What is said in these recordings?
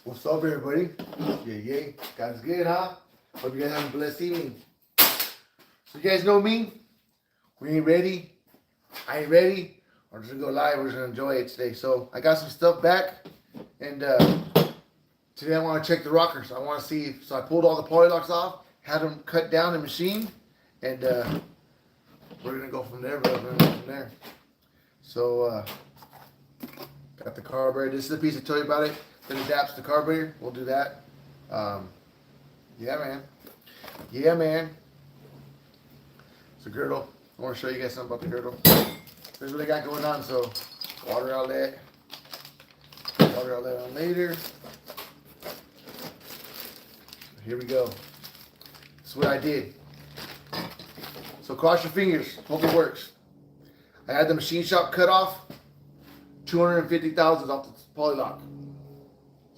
What's up, everybody? Yeah. God's good, huh? Hope you guys have a blessed evening. So you guys know me. We ain't ready. I ain't ready. We're just gonna go live. We're just gonna enjoy it today. So I got some stuff back, and today I want to check the rockers. I want to see. So I pulled all the poly locks off, had them cut down in machine, and we're gonna go from there. But we're gonna go from there. So got the carburetor. This is the piece I told you about it that adapts the carburetor. We'll do that. Yeah, man. It's a girdle. I want to show you guys something about the girdle. Here's what I got going on. So, water outlet on later. Here we go. This is what I did. So cross your fingers. Hope it works. I had the machine shop cut off 250 thousandths off the poly lock.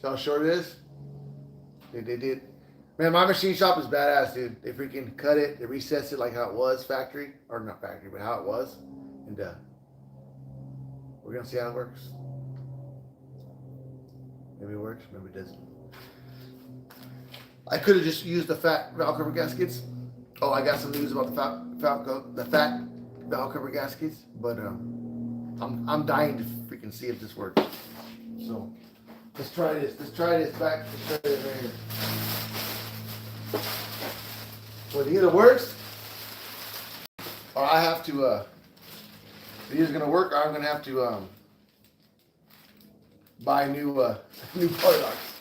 See how short it is? They did. Man, my machine shop is badass, dude. They freaking cut it. They recessed it like how it was factory. Or not factory, but how it was. And we're going to see how it works. Maybe it works, maybe it doesn't. I could have just used the fat valve cover gaskets. Oh, I got some news about the fat valve cover gaskets. But I'm dying to freaking see if this works. So, let's try this. Let's try this right here. Well, it either works, or I have to, it's either going to work, or I'm going to have to buy new poly locks.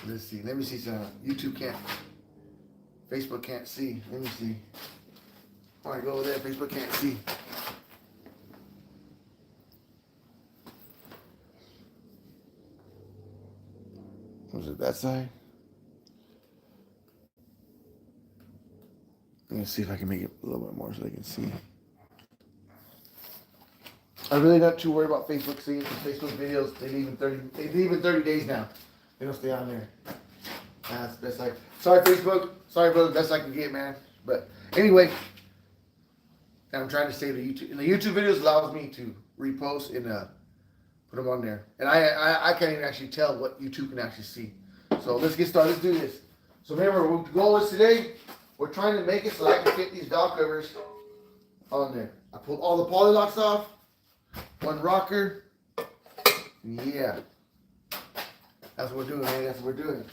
Let's see. Let me see some. YouTube can't. Facebook can't see. Let me see. All right, go over there. Facebook can't see. Was it that side? Let me see if I can make it a little bit more so they can see. I'm really not too worried about Facebook seeing Facebook videos. They leave in 30 days now. They don't stay on there. That's the best I. Sorry, Facebook. Sorry, brother. Best I can get, man. But anyway, I'm trying to save the YouTube. And the YouTube videos allows me to repost and put them on there. And I can't even actually tell what YouTube can actually see. So let's get started. Let's do this. So remember, the goal is today, we're trying to make it so I can fit these valve covers on there. I pulled all the poly locks off. One rocker. Yeah. That's what we're doing, man. That's what we're doing.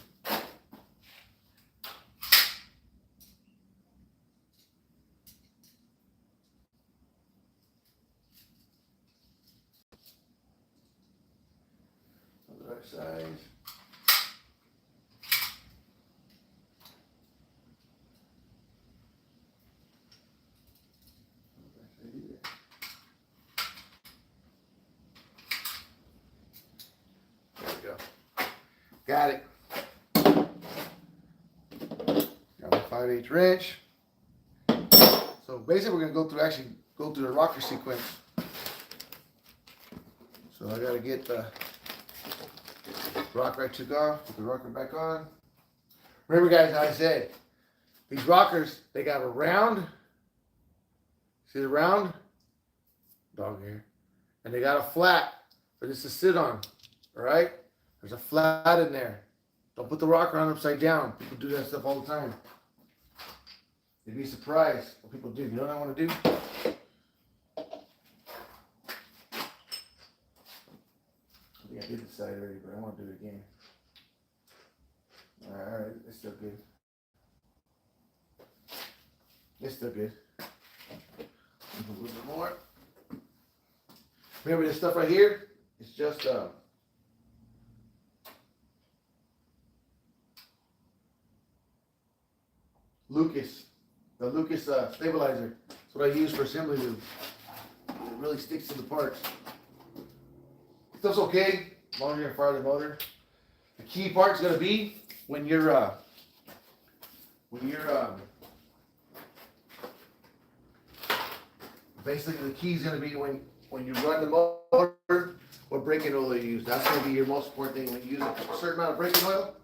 On the right side. Got it. Got my 5/8 wrench. So basically we're going to go through the rocker sequence. So I got to get the rocker I took off, put the rocker back on. Remember guys, how I said, these rockers, they got a round, see the round? Dog here. And they got a flat for this to sit on, all right? There's a flat in there. Don't put the rocker on upside down. People do that stuff all the time. You'd be surprised what people do. You know what I want to do? I think I did the side already, but I want to do it again. All right, it's still good. It's still good. A little bit more. Remember this stuff right here? It's just the Lucas stabilizer. That's what I use for assembly lube. It really sticks to the parts. Stuff's okay, as long as you're gonna fire the motor. The key part's gonna be when you're basically the key's gonna be when you run the motor, what braking oil you use. That's gonna be your most important thing. When you use a certain amount of braking oil,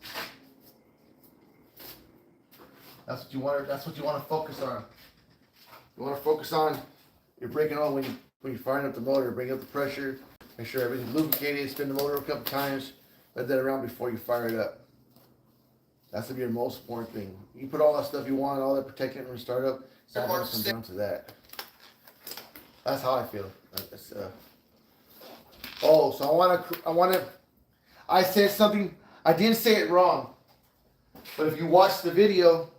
that's what you want to focus on. You want to focus on your braking oil when you're firing up the motor, bring up the pressure, make sure everything's lubricated, spin the motor a couple times, Let that around before you fire it up. That's gonna be your most important thing. You put all that stuff you want, all that protectant when you start up. It's not gonna come down to that. That's how I feel. Oh, so I said something. I didn't say it wrong, but if you watch the video,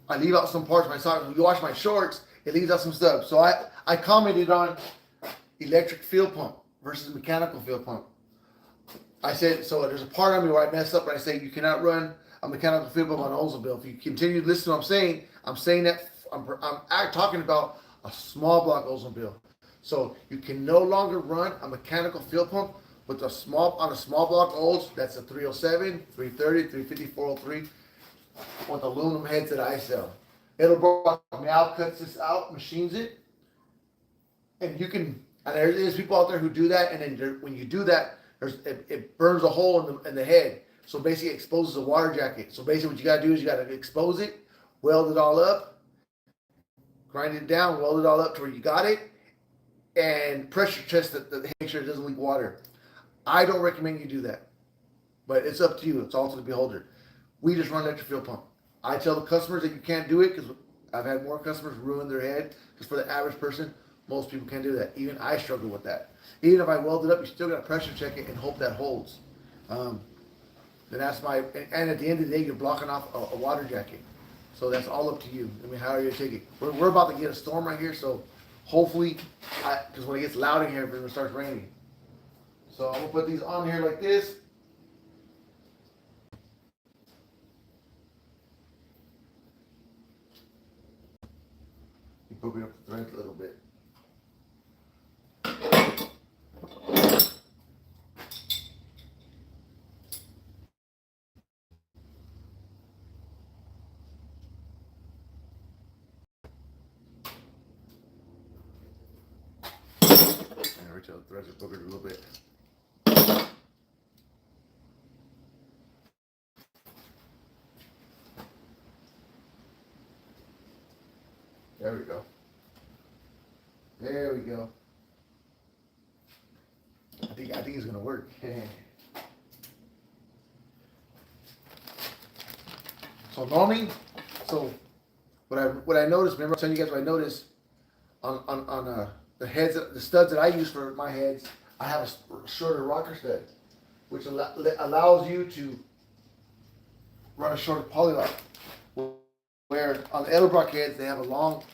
I leave out some parts of my sock. If you watch my shorts, it leaves out some stuff. So I commented on electric fuel pump versus mechanical fuel pump. I said, so there's a part on me where I mess up, and I say you cannot run a mechanical fuel pump on an Oldsmobile. If you continue to listen to what I'm saying that I'm talking about a small block Oldsmobile. So you can no longer run a mechanical fuel pump with on a small block Olds. That's a 307, 330, 350, 403 with aluminum heads that I sell. It'll now cuts this out, machines it, and you can. And there's people out there who do that, and then when you do that, it burns a hole in the head. So basically, it exposes a water jacket. So basically, what you gotta do is you gotta expose it, weld it all up, grind it down, weld it all up to where you got it, and pressure test it to make sure it doesn't leak water. I don't recommend you do that, but it's up to you. It's all to the beholder. We just run electric fuel pump. I tell the customers that you can't do it because I've had more customers ruin their head. Because for the average person, most people can't do that. Even I struggle with that. Even if I weld it up, you still got to pressure check it and hope that holds. And at the end of the day, you're blocking off a water jacket. So that's all up to you. I mean, how are you going to take it? We're about to get a storm right here, so hopefully, because when it gets loud in here, it starts raining. So I'm going to put these on here like this. Keep opening up the threads a little bit. Reach out the threads are boogered a little bit. There we go. There we go. I think it's gonna work. So normally, what I noticed, remember I was telling you guys what I noticed on the heads, the studs that I use for my heads, I have a shorter rocker stud, which allows you to run a shorter polylock. Where on the Edelbrock heads, they have a long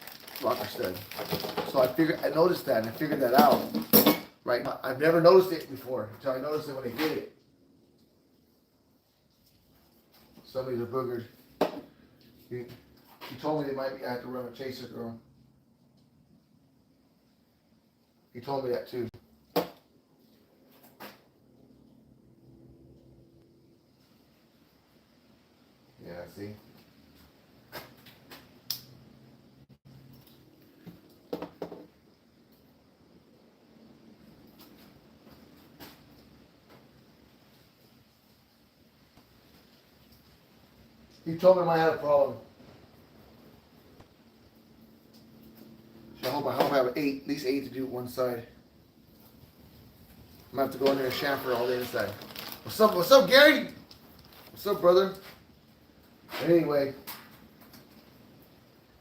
rocker stud. So I noticed that, and I figured that out. Right now, I've never noticed it before until I noticed it when I did it. Some of these are boogered. He told me I have to run a chaser girl. He told me that too. Yeah, see? He told me I might have a problem. So I hope I have at least eight to do one side. I'm gonna have to go in there and chamfer all the inside. What's up, Gary? What's up, brother? Anyway,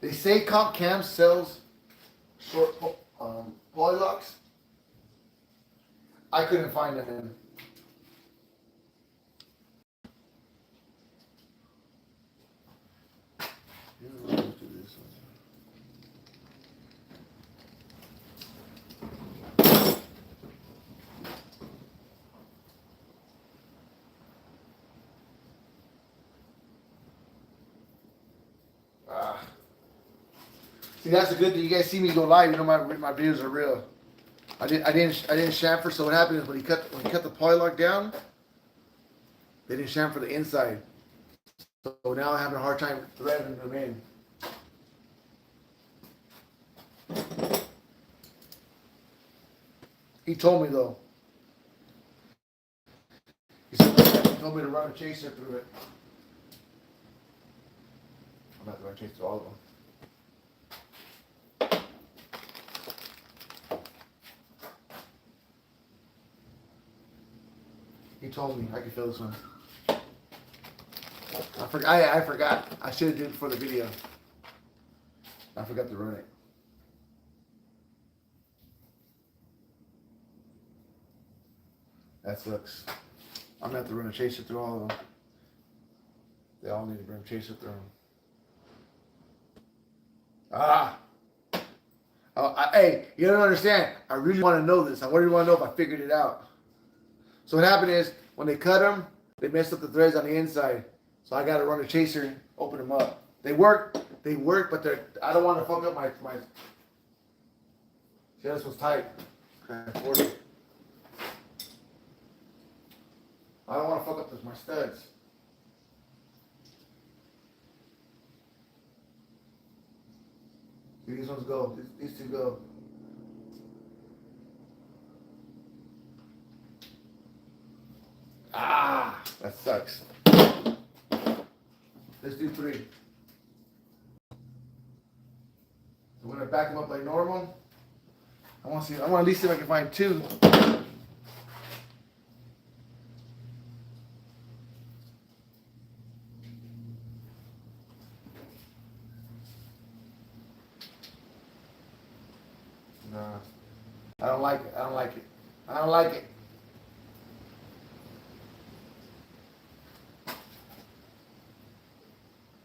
they say Comp Cam sells short polylocks. I couldn't find them. See, that's the good thing. You guys see me go live. You know my videos are real. I didn't chamfer. So what happened is when he cut the polylock down, they didn't chamfer the inside. So now I'm having a hard time threading them in. He told me though. He told me to run a chaser through it. I'm not going to chase through all of them. He told me I could feel this one. I forgot. I should have did it before the video. I forgot to run it. That sucks. I'm gonna have to run a chaser through all of them. They all need to run a chaser through them. Hey, you don't understand. I really want to know this. I really want to know if I figured it out. So what happened is, when they cut them, they messed up the threads on the inside. So I got to run a chaser and open them up. They work, but I don't want to fuck up my. See, this was tight. Okay, I don't want to fuck up my studs. See, these ones go. These two go. That sucks. Let's do 3. I'm gonna back them up like normal. I want to at least see if I can find 2. Nah, I don't like it. I don't like it. I don't like it.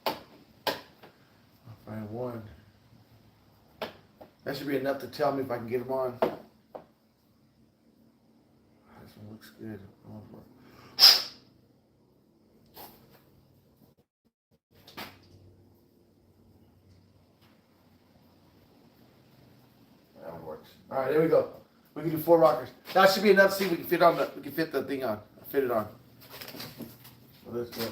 I'll find 1. That should be enough to tell me if I can get them on. This one looks good. That one works. All right, there we go. We can do 4 rockers. That should be enough to see if we can fit on we can fit the thing on. Fit it on. So let's go.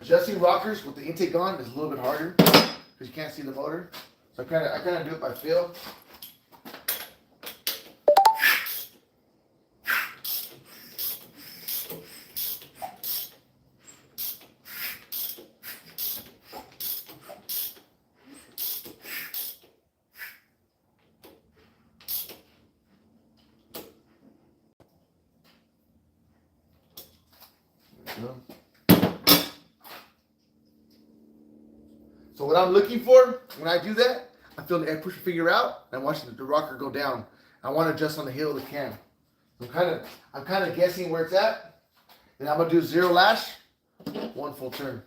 Adjusting rockers with the intake on is a little bit harder because you can't see the motor. So I kind of do it by feel. So what I'm looking for when I do that, I feel the air push the finger out and I'm watching the rocker go down. I want to adjust on the heel of the cam. I'm kind of guessing where it's at. Then I'm gonna do 0 lash, 1 full turn.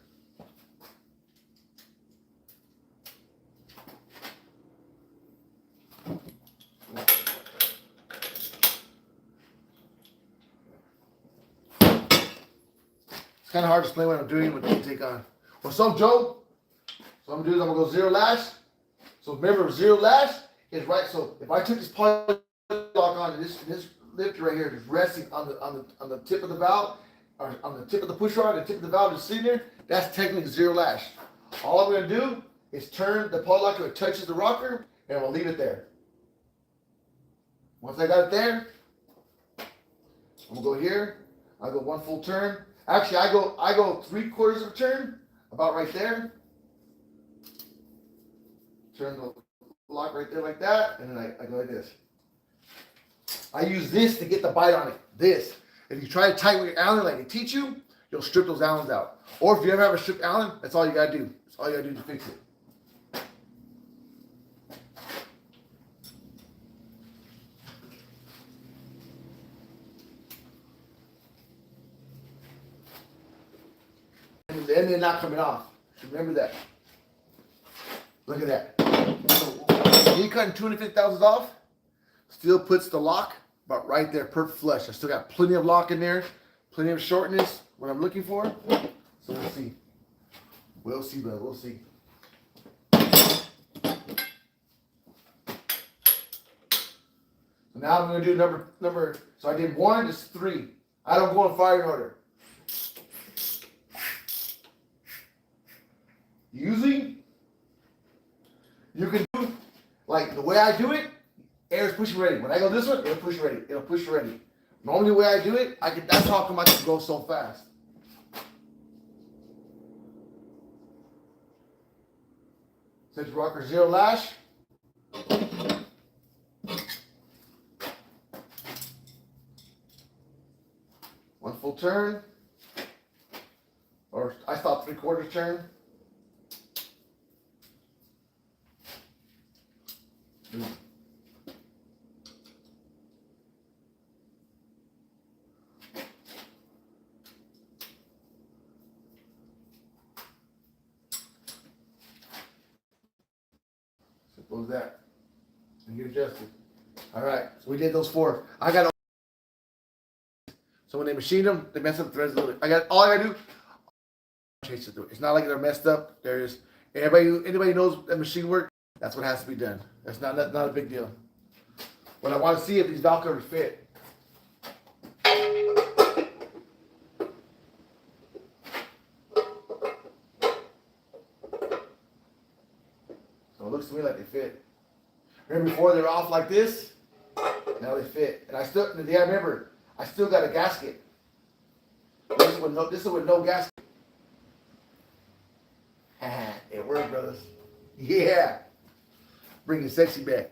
It's kind of hard to explain what I'm doing with the intake on. What's up, Joe? So I'm gonna do is I'm gonna go 0 lash. So remember, 0 lash is right. So if I took this poly lock on and this lifter right here is resting on the tip of the valve, or on the tip of the push rod, the tip of the valve is sitting there, that's technically 0 lash. All I'm gonna do is turn the poly lock so it touches the rocker, and I'm gonna leave it there. Once I got it there, I'm gonna go here. I go 1 full turn. Actually, I go 3/4 of a turn, about right there. Turn the lock right there like that, and then I go like this. I use this to get the bite on it. This. If you try to tighten with your Allen like they teach you, you'll strip those Allens out. Or if you ever have a stripped Allen, that's all you gotta do. That's all you gotta do to fix it. And they're not coming off. Remember that. Look at that. So, me cutting 250 thousandths off still puts the lock about right there, perfect flush. I still got plenty of lock in there, plenty of shortness, what I'm looking for. So we'll see. We'll see, bud. We'll see. So now I'm gonna do number. So I did 1, this is 3. I don't go in firing order. Usually, you can do like the way I do it. Air is pushing ready. When I go this one, it'll push ready. It'll push ready. Normally, the way I do it, that's how come I can go so fast. Central rocker 0 lash. One full turn. Or I stopped 3/4 turn. Simple as that. And you adjusted. All right, so we did those 4. I got. So when they machine them, they mess up the threads a little bit. All I gotta do. Chase it through. It's not like they're messed up. There's anybody knows that machine work. That's what has to be done. That's not a big deal. But I want to see if these valve covers fit. So it looks to me like they fit. Remember before they were off like this? Now they fit. And I remember, I still got a gasket. This is with no gasket. It worked, brothers. Yeah. Bringing sexy back.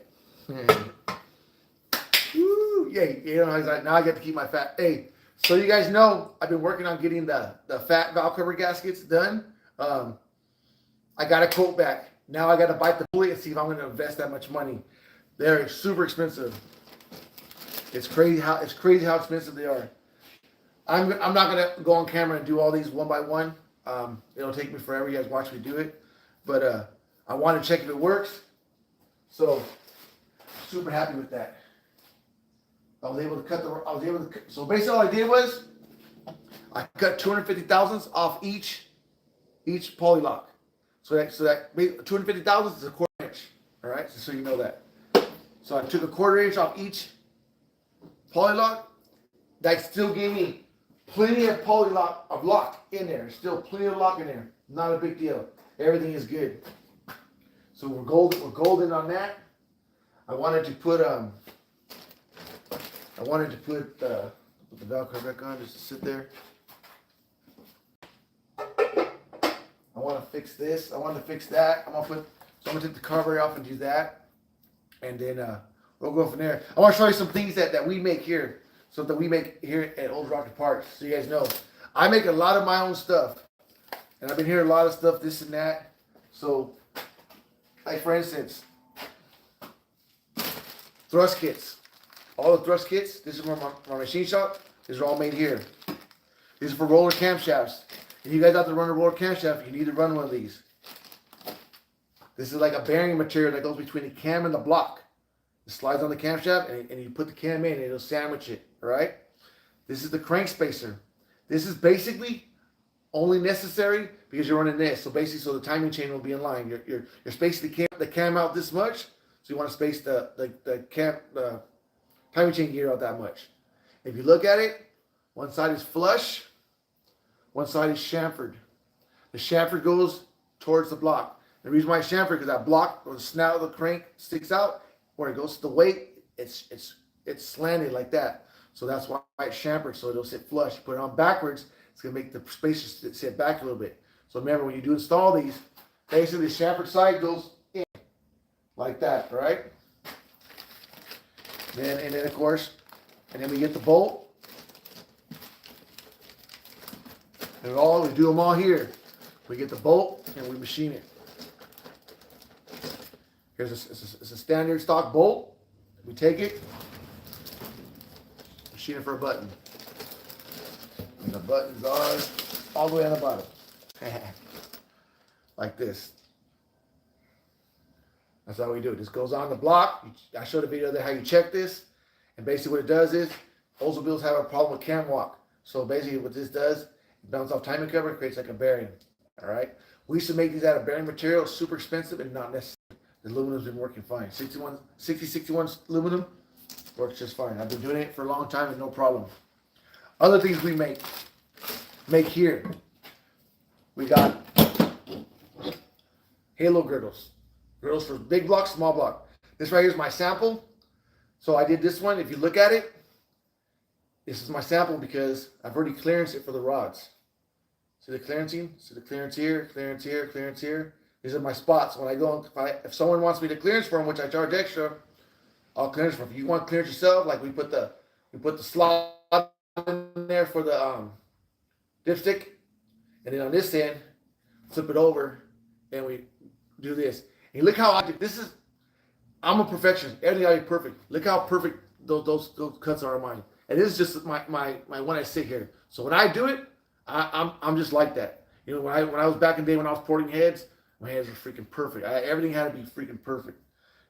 Woo, yeah, you know, I was like, now I get to keep my fat. Hey, so you guys know, I've been working on getting the fat valve cover gaskets done. I got a quote back. Now I got to bite the bullet and see if I'm going to invest that much money. They're super expensive. It's crazy how expensive they are. I'm not going to go on camera and do all these one by one. It'll take me forever. You guys watch me do it. But I want to check if it works. So super happy with that. I was able to cut so basically all I did was I cut 250 thousandths off each poly lock. So that 250 thousandths is a 1/4 inch. All right, so you know that. So I took a 1/4 inch off each poly lock. That still gave me plenty of lock in there. Still plenty of lock in there. Not a big deal. Everything is good. So we're golden on that. I wanted to put the valve cover back on just to sit there. I want to fix this. I want to fix that. I'm gonna take the carburetor off and do that, and then we'll go from there. I want to show you some things that we make here, so that we make here at Old Rocket Parts. So you guys know, I make a lot of my own stuff, and I've been hearing a lot of stuff, this and that. So, like for instance, thrust kits. All the thrust kits, this is from my machine shop. These are all made here. These are for roller camshafts. If you guys out there run a roller camshaft, you need to run one of these. This is like a bearing material that goes between the cam and the block. It slides on the camshaft and you put the cam in and it'll sandwich it, all right? This is the crank spacer. This is basically only necessary because you're running this. So basically, so the timing chain will be in line. You're spacing the cam out this much, so you want to space the timing chain gear out that much. If you look at it, one side is flush, one side is chamfered. The chamfer goes towards the block. The reason why it's chamfered because that block or the snout of the crank sticks out. Where it goes to the weight, it's slanted like that. So that's why it's chamfered, so it'll sit flush. Put it on backwards, it's gonna make the spacer sit back a little bit. So remember, when you do install these, basically the chamfered side goes in like that, right? And then of course, and then we get the bolt. And we do them all here. We get the bolt and we machine it. Here's a standard stock bolt. We take it, machine it for a button. And the buttons are all the way on the bottom. Like this. That's how we do it. This goes on the block. I showed a video there how you check this. And basically what it does is, Oldsmobiles have a problem with cam walk. So basically what this does, it bounces off timing cover and creates like a bearing. All right. We used to make these out of bearing material, super expensive and not necessary. The aluminum's been working fine. 6061 aluminum works just fine. I've been doing it for a long time and no problem. Other things we make here. We got halo girdles. Girdles for big block, small block. This right here is my sample. So I did this one. If you look at it, this is my sample because I've already clearanced it for the rods. See the clearancing? See the clearance here, clearance here, clearance here. These are my spots. When I go, if someone wants me to clearance for them, which I charge extra, I'll clearance for them. If you want to clearance yourself, like we put the slot in there for the dipstick, and then on this end, flip it over, and we do this. And look how I do. This is, I'm a perfectionist. Everything I do perfect. Look how perfect those cuts are on mine. And this is just my when I sit here. So when I do it, I'm just like that. You know, when I was back in the day when I was porting heads, my heads were freaking perfect. Everything had to be freaking perfect.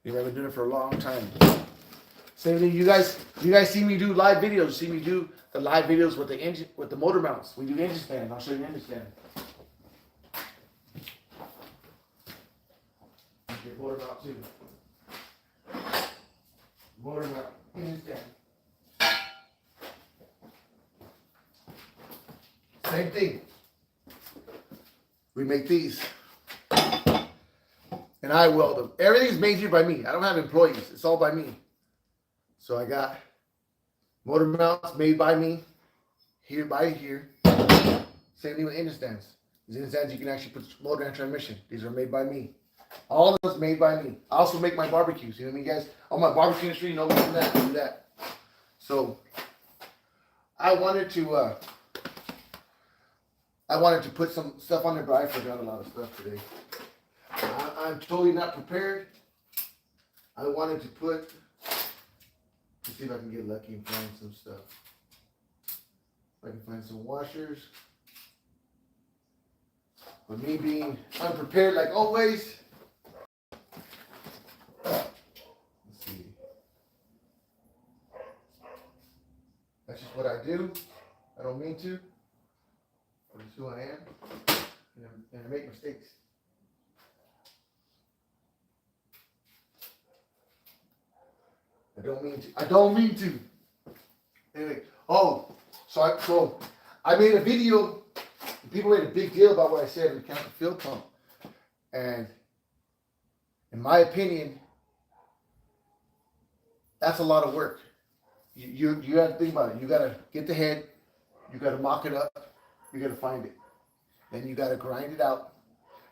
You know, I've been doing it for a long time. Same thing. You guys see me do live videos. You see me do the live videos with the engine, with the motor mounts. We do engine stand. I'll show you the engine stand. Okay, motor mount too. Motor mount, engine stand. Same thing. We make these. And I weld them. Everything's made here by me. I don't have employees. It's all by me. So I got motor mounts made by me. Here by here. Same thing with engine stands. These engine stands you can actually put motor and transmission. These are made by me. All of this made by me. I also make my barbecues. You know what I mean, guys? On my barbecue industry, you know, we do that. We do that. So I wanted to put some stuff on there, but I forgot a lot of stuff today. I'm totally not prepared. I wanted to put, let's see if I can get lucky and find some stuff. If I can find some washers. But me being unprepared like always. Let's see. That's just what I do. I don't mean to. But it's who I am. And I make mistakes. I don't mean to. Anyway, so I made a video. People made a big deal about what I said in the mechanical fuel pump, and in my opinion, that's a lot of work. You have to think about it. You gotta get the head, you gotta mock it up, you gotta find it, then you gotta grind it out.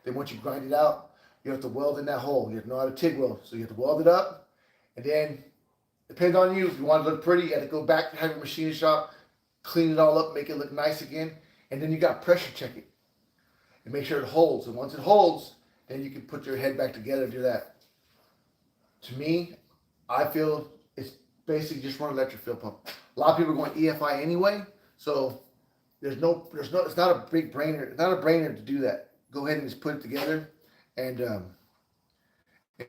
Then once you grind it out, you have to weld in that hole. You have to know how to TIG weld, so you have to weld it up, and then. Depends on you. If you want to look pretty, you got to go back, have your machinist shop, clean it all up, make it look nice again. And then you got to pressure check it and make sure it holds. And once it holds, then you can put your head back together and do that. To me, I feel it's basically just run electric fuel pump. A lot of people are going EFI anyway, so it's not a big brainer. It's not a brainer to do that. Go ahead and just put it together and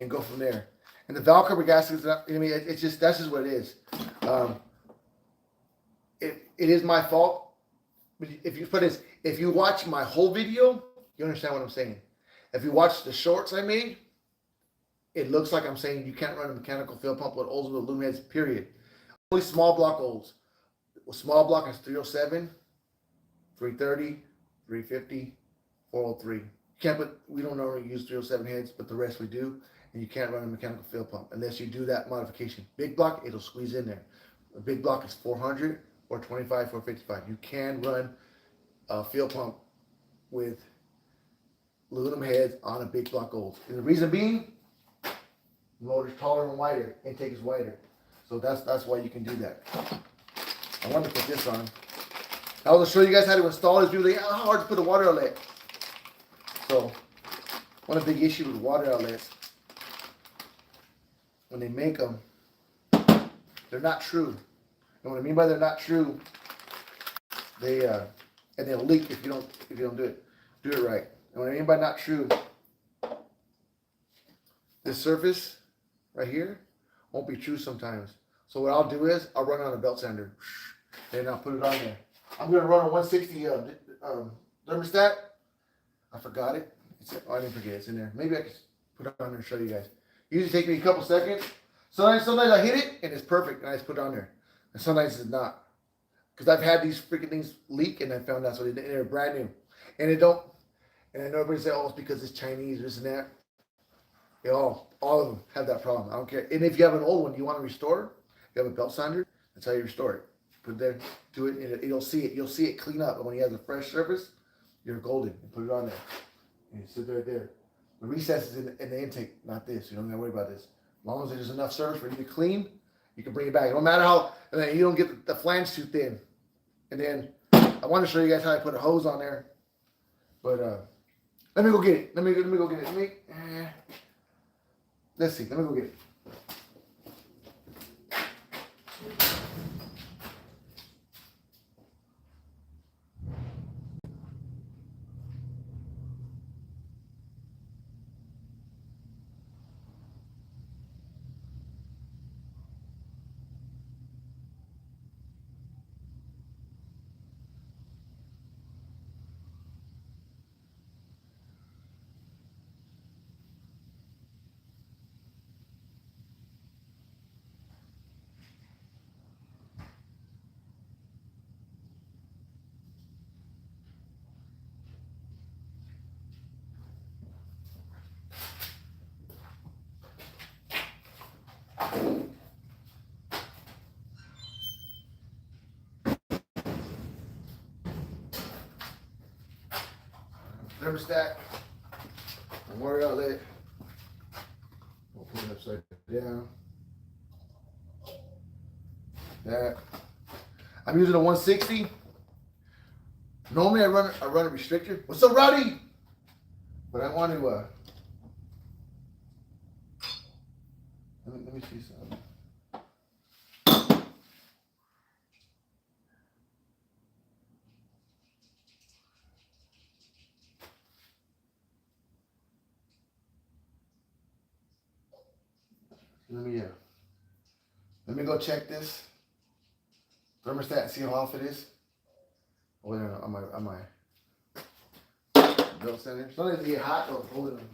go from there. And the valve cover gaskets, I mean, it's just, that's just what it is. It is my fault. But if you watch my whole video, you understand what I'm saying. If you watch the shorts I made, it looks like I'm saying you can't run a mechanical fuel pump with Olds with aluminum heads, period. Only small block Olds. Well, small block is 307, 330, 350, 403. You can't put, we don't normally use 307 heads, but the rest we do. And you can't run a mechanical fuel pump unless you do that modification. Big block, it'll squeeze in there. A big block is 400 or 25, 455. You can run a fuel pump with aluminum heads on a big block Olds. And the reason being, the motor's taller and wider, intake is wider. So that's why you can do that. I wanted to put this on. I was going to show you guys how to install this. People like, how hard to put a water outlet. So, one of the big issue with water outlets, when they make them, they're not true. And what I mean by they're not true, and they'll leak if you don't do it right. And what I mean by not true, this surface right here won't be true sometimes. So what I'll do is I'll run it on a belt sander, and I'll put it on there. I'm gonna run a 160 thermostat. I forgot it. I didn't forget it. It's in there. Maybe I can put it on there and show you guys. Usually take me a couple seconds. Sometimes I hit it and it's perfect and I just put it on there. And sometimes it's not. Because I've had these freaking things leak and I found out so they're brand new. And I know everybody say, oh, it's because it's Chinese, this and that. They all of them have that problem. I don't care. And if you have an old one you want to restore, you have a belt sander, that's how you restore it. Put it there, do it, and you'll see it. You'll see it clean up. But when you have a fresh surface, you're golden. And put it on there. And you sit right there. The recess is in the intake, not this. You don't gotta worry about this. As long as there's enough surface for you to clean, you can bring it back. No matter how, and then you don't get the flange too thin. And then I want to show you guys how I put a hose on there. But let me go get it. Let me go get it. Let's see. Let me go get it. Thermostat and water outlet. We'll put it upside down. That. I'm using a 160. Normally I run a restrictor. What's up, Rowdy? But I want to let me see something. Let me go check this thermostat and see how off it is. Oh, no, on my belt center. Sometimes it get hot though. Hold it on.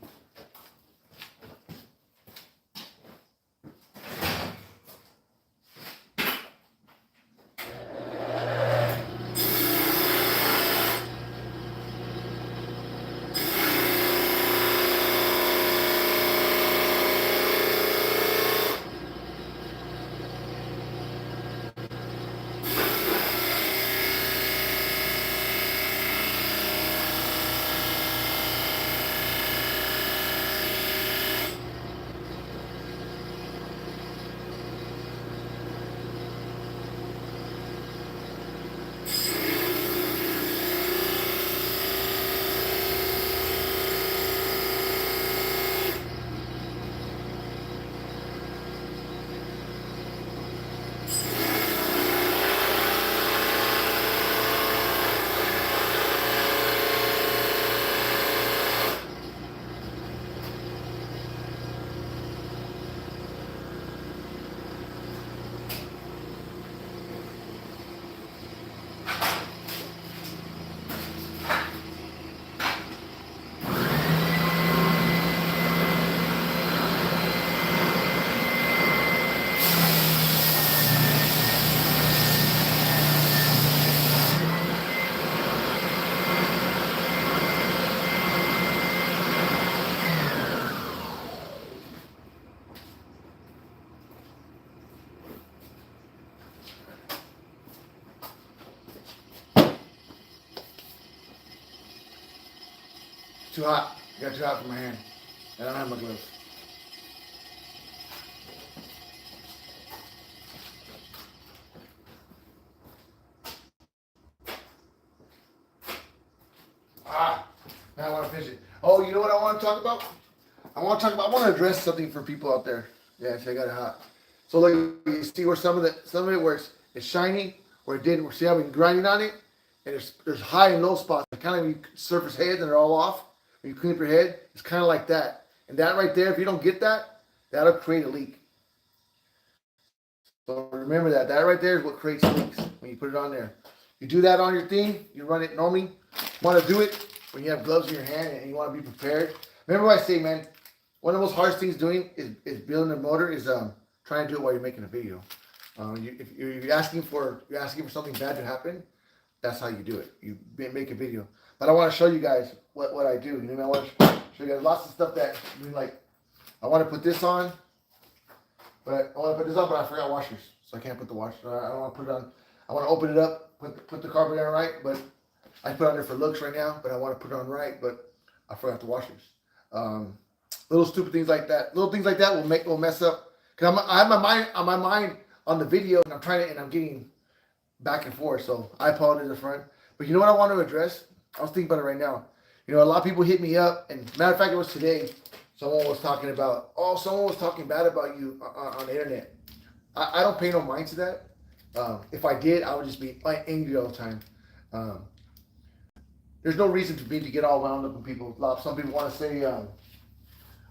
Too hot. It got too hot for my hand. I don't have my gloves. Now I want to finish it. Oh, you know what I want to talk about? I want to address something for people out there. Yeah, see, I got it hot. So look, you see where some of it where it's shiny, where it didn't. See how we're grinding on it, and there's high and low spots. Kind of when you surface heads and they're all off. When you clean up your head, it's kind of like that. And that right there, if you don't get that, that'll create a leak. So remember that. That right there is what creates leaks when you put it on there. You do that on your thing, you run it normally. You want to do it when you have gloves in your hand and you want to be prepared. Remember what I say, man, one of the most hardest things doing is building a motor is trying to do it while you're making a video. If you're asking for something bad to happen, that's how you do it. You make a video. But I want to show you guys what I do. You know, I want to show you guys lots of stuff that, I mean, like, I want to put this on, but I forgot washers, so I can't put the washer. I don't want to put it on. I want to open it up, put the carburetor on right, but I put it on there for looks right now, but I want to put it on right, but I forgot the washers. Little stupid things like that. Little things like that will mess up. Cause I have my mind on the video, and I'm getting back and forth. So I apologize up front. But you know what I want to address? I was thinking about it right now. You know, a lot of people hit me up, and matter of fact, it was today. Someone was talking bad about you on the internet. I don't pay no mind to that. If I did, I would just be angry all the time. There's no reason for me to get all wound up with people. Some people want to say,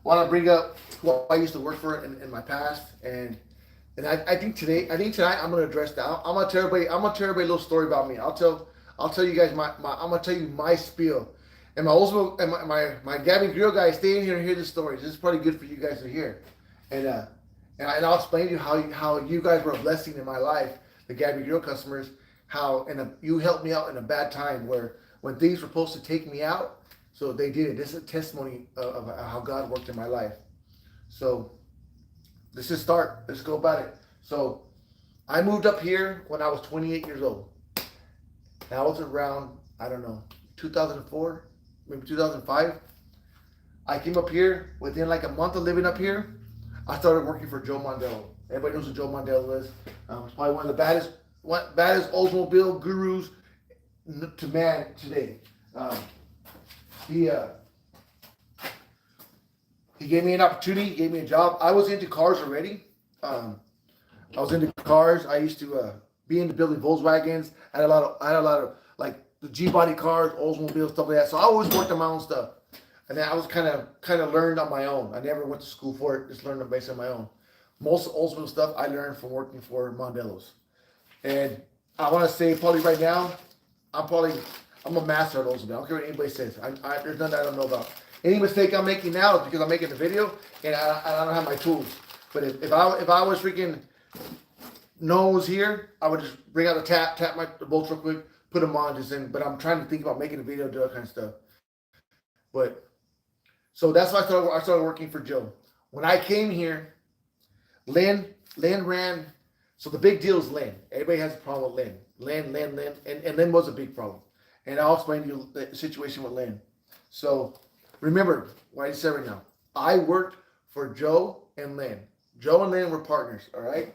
want to bring up who I used to work for in my past, and I think tonight I'm gonna address that. I'm gonna tell everybody a little story about me. I'll tell you guys I'm gonna tell you my spiel. And my Gabby Grill guy, stay in here and hear this story. This is probably good for you guys to hear, and I'll explain to you how you guys were a blessing in my life, the Gabby Grill customers. You helped me out in a bad time when things were supposed to take me out, so they did it. This is a testimony of how God worked in my life. So let's just start. Let's go about it. So I moved up here when I was 28 years old. That was around, I don't know, 2004. Maybe 2005. I came up here within like a month of living up here. I started working for Joe Mondello. Everybody knows who Joe Mondello is. He's probably one of the baddest Oldsmobile gurus to man today. He gave me an opportunity. He gave me a job. I was into cars already. I was into cars. I used to be into building Volkswagens. I had a lot of like the G-body cars, Oldsmobile, stuff like that. So I always worked on my own stuff. And then I was kind of learned on my own. I never went to school for it, just learned it based on my own. Most Oldsmobile stuff I learned from working for Mondellos. And I want to say probably right now, I'm a master at Oldsmobile. I don't care what anybody says. There's nothing I don't know about. Any mistake I'm making now is because I'm making the video and I don't have my tools. But if I was freaking, no one was here, I would just bring out the tap the bolts real quick, put them on, but I'm trying to think about making a video, do that kind of stuff. But, so that's why I started working for Joe. When I came here, Lynn ran, so the big deal is Lynn. Everybody has a problem with Lynn. Lynn, and Lynn was a big problem. And I'll explain to you the situation with Lynn. So, remember what I said right now. I worked for Joe and Lynn. Joe and Lynn were partners, all right?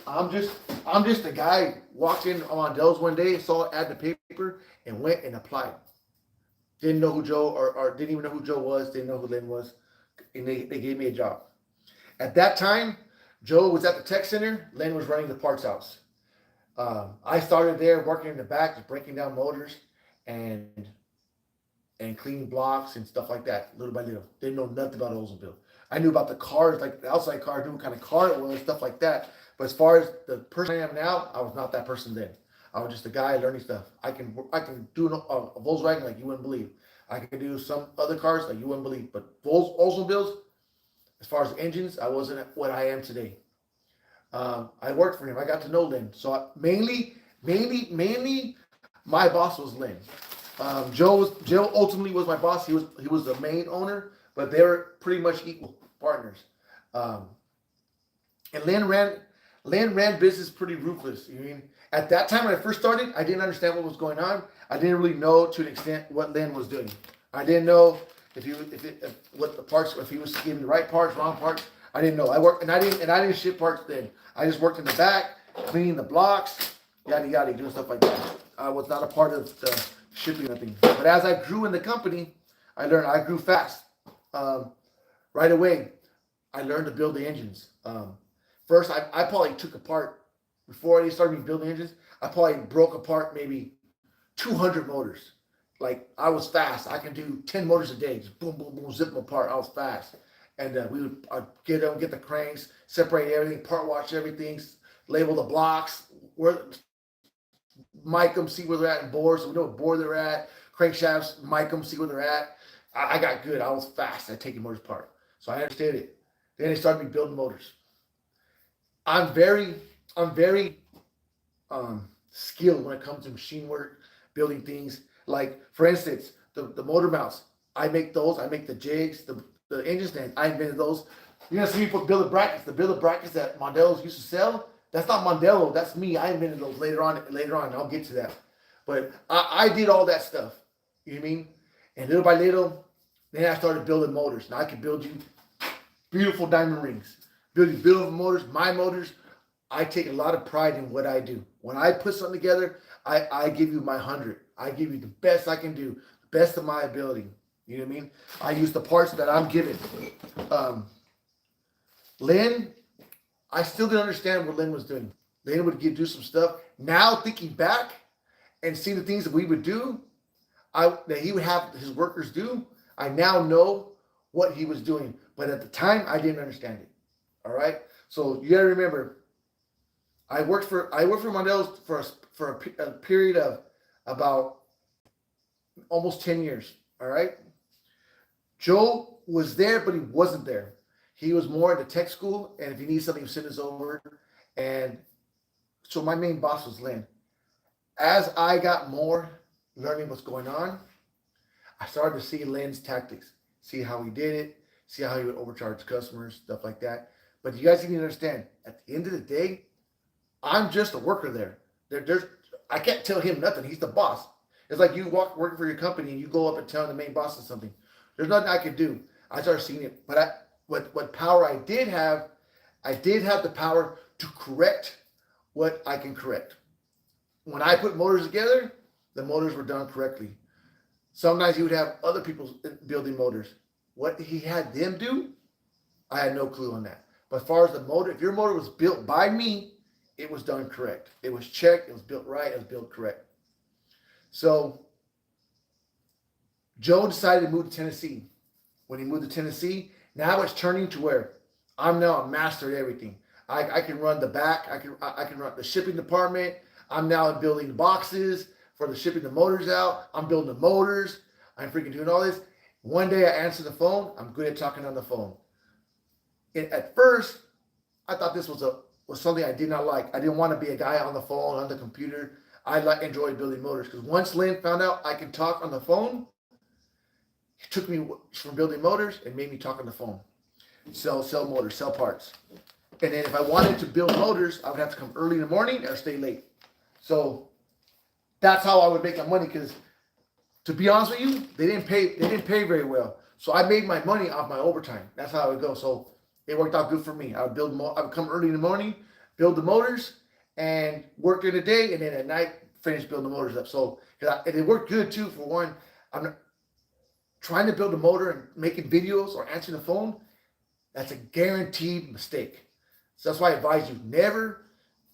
I'm just a guy, walked in on Mondello's one day, saw it, ad the paper, and went and applied. Didn't know who Joe, or didn't even know who Joe was, didn't know who Lynn was, and they gave me a job. At that time, Joe was at the tech center, Lynn was running the parts house. I started there working in the back, just breaking down motors and cleaning blocks and stuff like that, little by little. Didn't know nothing about Oldsmobile. I knew about the cars, like the outside cars, knew what kind of car it was, stuff like that. But as far as the person I am now, I was not that person then. I was just a guy learning stuff. I can do a Volkswagen like you wouldn't believe. I can do some other cars like you wouldn't believe. But Oldsmobiles, as far as engines, I wasn't what I am today. I worked for him. I got to know Lynn. So mainly, my boss was Lynn. Joe ultimately was my boss. He was the main owner, but they were pretty much equal partners. And Lynn ran business pretty ruthless. You know, at that time when I first started, I didn't understand what was going on. I didn't really know to an extent what Lynn was doing. I didn't know if he was giving the right parts, wrong parts. I didn't know. I didn't ship parts then. I just worked in the back, cleaning the blocks, yada yada, doing stuff like that. I was not a part of the shipping or thing. But as I grew in the company, I grew fast. Right away, I learned to build the engines. First, I probably took apart, before I started building engines, I probably broke apart maybe 200 motors. Like, I was fast. I can do 10 motors a day. Just boom, boom, boom, zip them apart. I was fast. And we would get the cranks, separate everything, part wash everything, label the blocks, mic them, see where they're at in bores, so we know what bore they're at, crankshafts, mic them, see where they're at. I got good. I was fast at taking motors apart. So I understood it. Then they started me building motors. I'm very skilled when it comes to machine work, building things. Like, for instance, the motor mounts. I make those. I make the jigs, the engine stands. I invented those. You're gonna see me put billet brackets. The billet brackets that Mondellos used to sell, that's not Mondello. That's me. I invented those later on. I'll get to that. But I did all that stuff. You know what I mean? And little by little, Then I started building motors. Now I can build you beautiful diamond rings, build you beautiful motors, my motors. I take a lot of pride in what I do. When I put something together, I give you my 100. I give you the best I can do, the best of my ability. You know what I mean? I use the parts that I'm given. Lynn, I still didn't understand what Lynn was doing. Lynn would do some stuff. Now thinking back and seeing the things that we would do, that he would have his workers do, I now know what he was doing. But at the time, I didn't understand it. All right? So you gotta remember, I worked for Mondello's for a period of about almost 10 years. All right? Joe was there, but he wasn't there. He was more at the tech school, and if he needs something, he send us over. And so my main boss was Lynn. As I got more learning what's going on, I started to see Lynn's tactics, see how he did it, see how he would overcharge customers, stuff like that. But you guys need to understand, at the end of the day, I'm just a worker there. I can't tell him nothing. He's the boss. It's like you working for your company and you go up and tell the main boss something. There's nothing I could do. I started seeing it. But what power I did have the power to correct what I can correct. When I put motors together, the motors were done correctly. Sometimes he would have other people building motors. What he had them do, I had no clue on that. But as far as the motor, if your motor was built by me, it was done correct. It was checked. It was built right. It was built correct. So Joe decided to move to Tennessee. When he moved to Tennessee, now it's turning to where I'm now a master at everything. I can run the back. I can run the shipping department. I'm now building the boxes for the shipping the motors out. I'm building the motors. I'm freaking doing all this. One day I answer the phone. I'm good at talking on the phone. And at first, I thought this was something I did not like. I didn't want to be a guy on the phone, on the computer. I enjoyed building motors because once Lynn found out I can talk on the phone, he took me from building motors and made me talk on the phone. Sell motors, sell parts. And then if I wanted to build motors, I would have to come early in the morning or stay late. So that's how I would make my money because, to be honest with you, they didn't pay very well. So I made my money off my overtime. That's how I would go. So it worked out good for me. I would come early in the morning, build the motors, and work during the day, and then at night finish building the motors up. So and it worked good too. For one, I'm not trying to build a motor and making videos or answering the phone. That's a guaranteed mistake. So that's why I advise you never.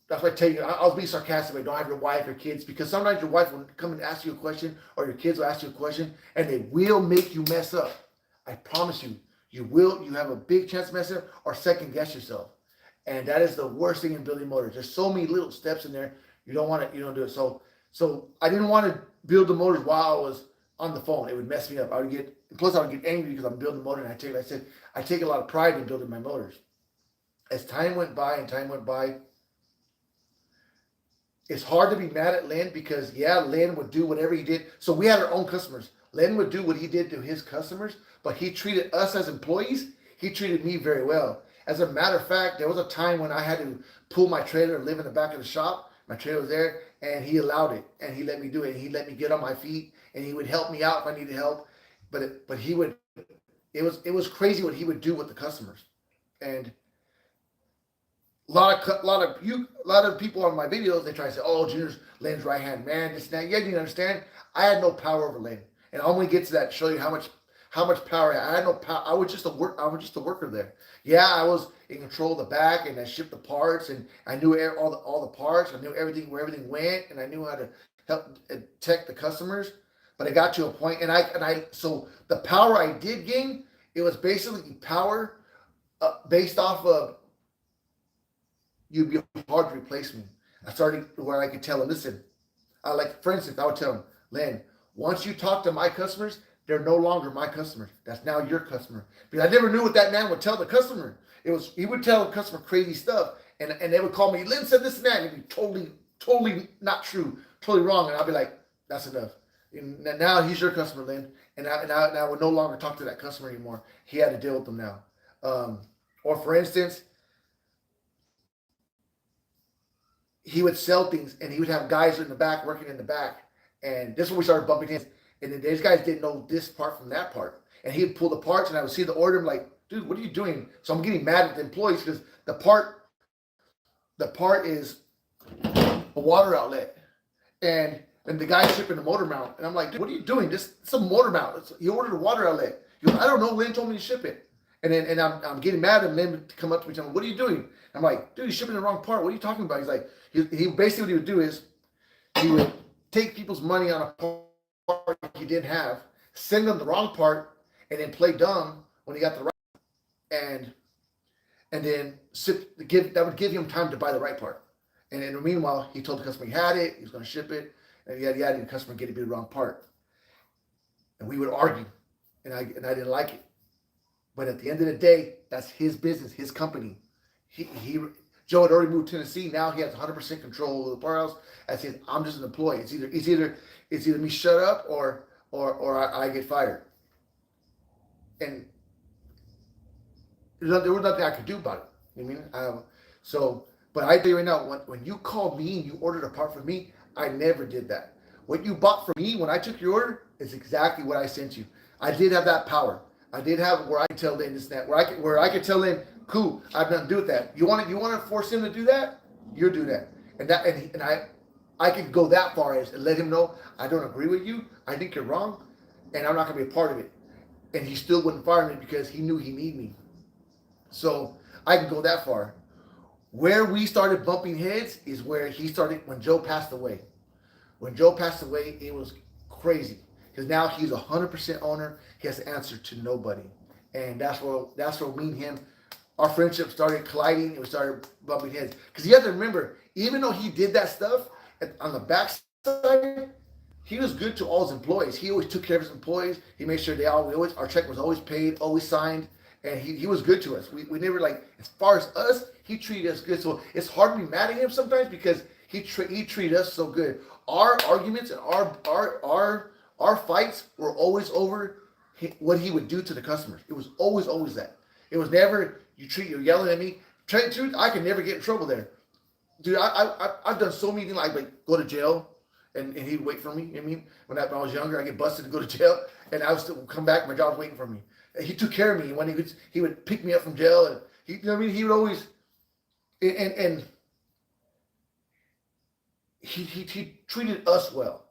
That's why I tell you, I'll be sarcastic if I don't have your wife or kids, because sometimes your wife will come and ask you a question, or your kids will ask you a question, and they will make you mess up. I promise you, you have a big chance to mess up or second guess yourself. And that is the worst thing in building motors. There's so many little steps in there. You don't do it. So I didn't want to build the motors while I was on the phone. It would mess me up. I would get angry because I'm building a motor, and I take a lot of pride in building my motors. As time went by, it's hard to be mad at Lynn because, yeah, Lynn would do whatever he did. So we had our own customers. Lynn would do what he did to his customers, but he treated us as employees. He treated me very well. As a matter of fact, there was a time when I had to pull my trailer and live in the back of the shop. My trailer was there, and he allowed it, and he let me do it. And he let me get on my feet, and he would help me out if I needed help. But he would. It was crazy what he would do with the customers, and a lot of people on my videos, they try to say, "Oh, Junior's Lynn's right hand man." This and that. You didn't understand. I had no power over Lynn, and I'm gonna get to that to show you how much power I had. No power. I was just a worker there. Yeah, I was in control of the back, and I shipped the parts, and I knew all the parts. I knew everything where everything went, and I knew how to help tech the customers. But I got to a point, so the power I did gain, it was basically power based off of you'd be hard to replace me. I started where I could tell him, listen, for instance, I would tell him, Lynn, once you talk to my customers, they're no longer my customers. That's now your customer. Because I never knew what that man would tell the customer. He would tell the customer crazy stuff, and they would call me, Lynn said this and that, and it'd be totally not true, totally wrong, and I'll be like, that's enough. And now he's your customer, Lynn, and I would no longer talk to that customer anymore. He had to deal with them now. Or for instance, he would sell things, and he would have guys in the back working in the back, and this is when we started bumping heads. And then these guys didn't know this part from that part. and he'd pull the parts, and I would see the order. I'm like, dude, what are you doing? So I'm getting mad at the employees because the part is a water outlet, and the guy's shipping a motor mount, and I'm like, dude, what are you doing? It's a motor mount. You ordered a water outlet. He goes, I don't know. Lynn told me to ship it, and I'm getting mad at Lynn to come up to me and tell me, what are you doing? I'm like, dude, you're shipping the wrong part. What are you talking about? He's like, he basically what he would do is he would take people's money on a part he didn't have, send them the wrong part, and then play dumb when he got the right, and then that would give him time to buy the right part. And in the meanwhile, he told the customer he had it, he was going to ship it, and yada, and the customer get the wrong part. And we would argue, and I didn't like it. But at the end of the day, that's his business, his company. Joe had already moved to Tennessee. Now he has 100% control of the part house. As his, I'm just an employee. It's either me shut up or I get fired. And there was nothing I could do about it. You know what I mean? But I tell you right now, when you called me and you ordered a part from me, I never did that. What you bought from me when I took your order is exactly what I sent you. I did have that power. I did have where I could tell Lynn this and that, where I could tell Lynn, cool, I have nothing to do with that. You want to force him to do that? You do that. And I could go that far as and let him know I don't agree with you. I think you're wrong, and I'm not gonna be a part of it. And he still wouldn't fire me because he knew he needed me. So I can go that far. Where we started bumping heads is where he started when Joe passed away. When Joe passed away, it was crazy because now he's 100% owner. He has to answer to nobody, and that's where me and him, our friendship started colliding and we started bumping heads. Because you have to remember, even though he did that stuff on the backside, he was good to all his employees. He always took care of his employees. He made sure our check was always paid, always signed. And he was good to us. We never, like, as far as us, he treated us good. So it's hard to be mad at him sometimes because he treated us so good. Our arguments and our fights were always over what he would do to the customers. It was always that. It was never you're yelling at me. Tell you the truth, I could never get in trouble there. Dude, I've done so many things like go to jail and he'd wait for me. You know what I mean? When I was younger, I get busted and go to jail, and I would still come back. My job was waiting for me. He took care of me when he would pick me up from jail, and you know what I mean. He would always, and he treated us well.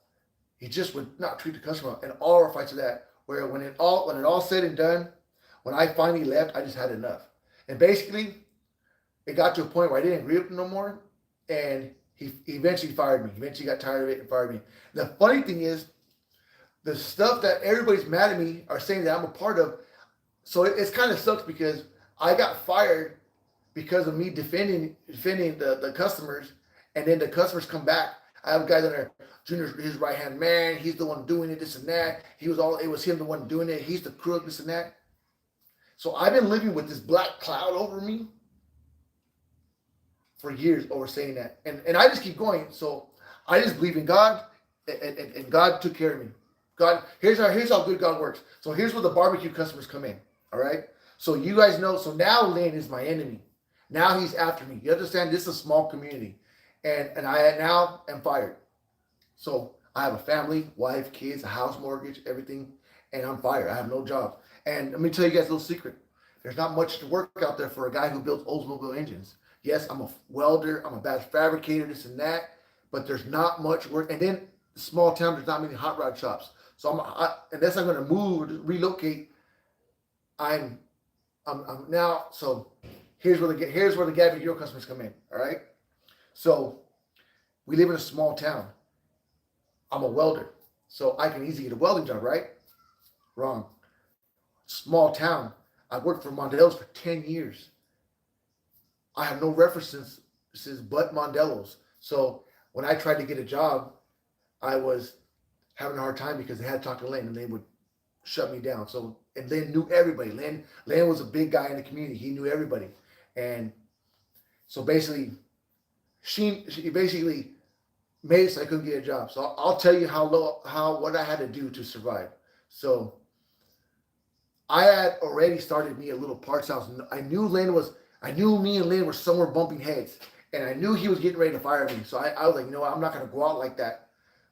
He just would not treat the customer well. And all our fights are that. Where when it all said and done, when I finally left, I just had enough. And basically, it got to a point where I didn't agree with him no more, and he eventually fired me. He eventually got tired of it and fired me. The funny thing is, the stuff that everybody's mad at me are saying that I'm a part of. So it's kind of sucks because I got fired because of me defending the customers, and then the customers come back. I have guys on there, Junior's his right hand man. He's the one doing it, this and that. It was him the one doing it. He's the crook, this and that. So I've been living with this black cloud over me for years over saying that, and I just keep going. So I just believe in God, and God took care of me. God, here's how good God works. So here's where the barbecue customers come in. All right. So you guys know. So now Lynn is my enemy. Now he's after me. You understand? This is a small community, and I now am fired. So I have a family, wife, kids, a house mortgage, everything, and I'm fired. I have no job. And let me tell you guys a little secret. There's not much to work out there for a guy who builds Oldsmobile engines. Yes, I'm a welder. I'm a bad fabricator, this and that. But there's not much work. And then small town, there's not many hot rod shops. So unless I'm going to move or relocate, I'm now. So here's where the Gabby Grill customers come in. All right. So we live in a small town. I'm a welder, so I can easily get a welding job, right? Wrong. Small town. I worked for Mondello's for 10 years. I have no references but Mondello's. So when I tried to get a job, I was having a hard time because they had to talk to Lynn and they would shut me down. So, and Lynn knew everybody. Lynn was a big guy in the community. He knew everybody. And so basically, she basically made it so I couldn't get a job. So I'll tell you what I had to do to survive. So I had already started me a little parts house. I knew me and Lynn were somewhere bumping heads. And I knew he was getting ready to fire me. So I was like, you know what, I'm not going to go out like that.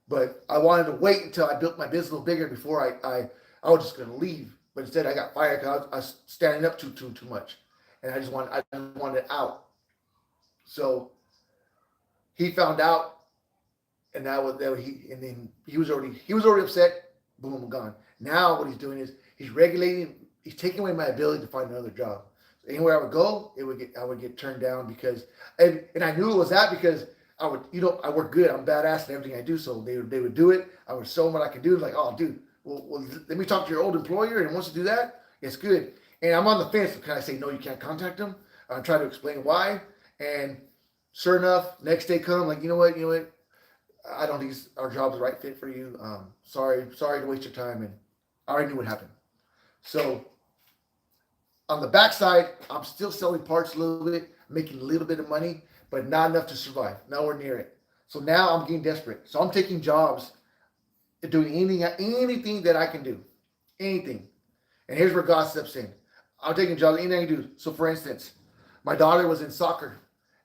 But I wanted to wait until I built my business a little bigger before I was just going to leave. But instead, I got fired because I was standing up too much, and I just wanted out. So he found out, and then he was already upset. Boom, I'm gone. Now what he's doing is he's regulating. He's taking away my ability to find another job. So anywhere I would go, I would get turned down because, and I knew it was that because I work good. I'm badass in everything I do. So they would do it. I would show them what I could do. Like, oh, dude, well, let me talk to your old employer, and once you do that, it's good. And I'm on the fence. So can I say no? You can't contact them. I'm trying to explain why. And sure enough, next day come, like, you know what? I don't think our job's the right fit for you. Sorry to waste your time. And I already knew what happened. So on the backside, I'm still selling parts a little bit, making a little bit of money, but not enough to survive. Nowhere near it. So now I'm getting desperate. So I'm taking jobs, doing anything that I can do. Anything. And here's where God steps in. I'm taking jobs, anything I can do. So for instance, my daughter was in soccer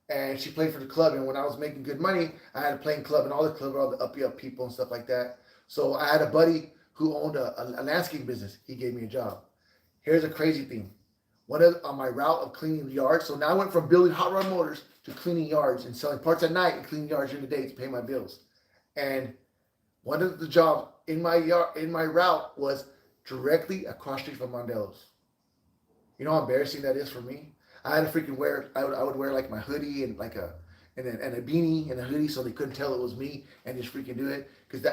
and she played for the club. And when I was making good money, I had a playing club and all the uppy up people and stuff like that. So I had a buddy who owned a landscape business. He gave me a job. Here's a crazy thing. On my route of cleaning the yards. So now I went from building hot rod motors to cleaning yards and selling parts at night and cleaning yards during the day to pay my bills. And one of the jobs in my route was directly across the street from Mondello's. You know how embarrassing that is for me? I had to freaking I would wear like my hoodie and like a beanie and a hoodie so they couldn't tell it was me and just freaking do it. Because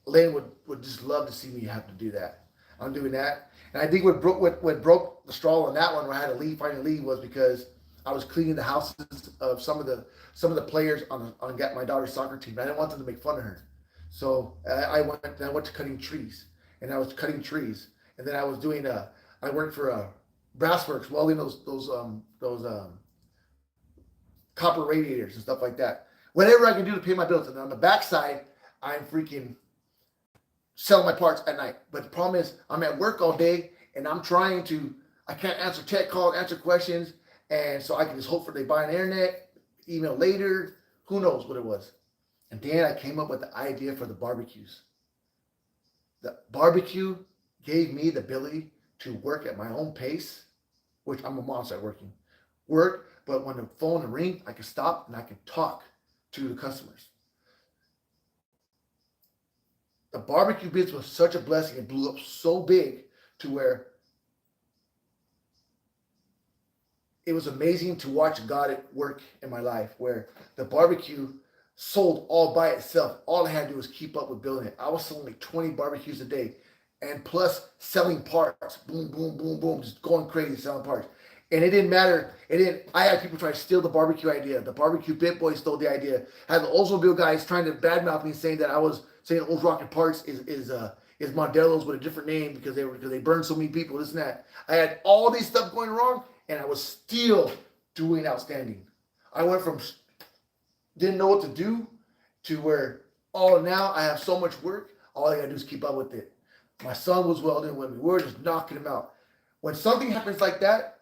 Lynn would just love to see me have to do that. I'm doing that. And I think what broke the straw on that one where I had to finally leave was because I was cleaning the houses of some of the players on my daughter's soccer team. I didn't want them to make fun of her. So I went to cutting trees. And I was cutting trees. And then I was doing I worked for Brassworks, welding those copper radiators and stuff like that. Whatever I can do to pay my bills. And on the backside, I'm freaking selling my parts at night. But the problem is I'm at work all day and I can't answer tech calls, answer questions. And so I can just hope they buy an internet, email later, who knows what it was. And then I came up with the idea for the barbecues. The barbecue gave me the ability to work at my own pace, which I'm a monster at work, but when the phone rings, I can stop and I can talk to the customers. The barbecue business was such a blessing. It blew up so big to where it was amazing to watch God at work in my life, where the barbecue sold all by itself. All I had to do was keep up with building it. I was selling like 20 barbecues a day and plus selling parts. Boom, boom, boom, boom, just going crazy selling parts. And it didn't matter. I had people try to steal the barbecue idea. The barbecue bit boy stole the idea. I had the Oldsmobile guys trying to badmouth me, saying that I was saying OLDSROCKETPARTS is Mondellos with a different name because they burned so many people, this and that. I had all these stuff going wrong, and I was still doing outstanding. I went from didn't know what to do to where now I have so much work. All I gotta do is keep up with it. My son was welding with me. We were just knocking him out. When something happens like that,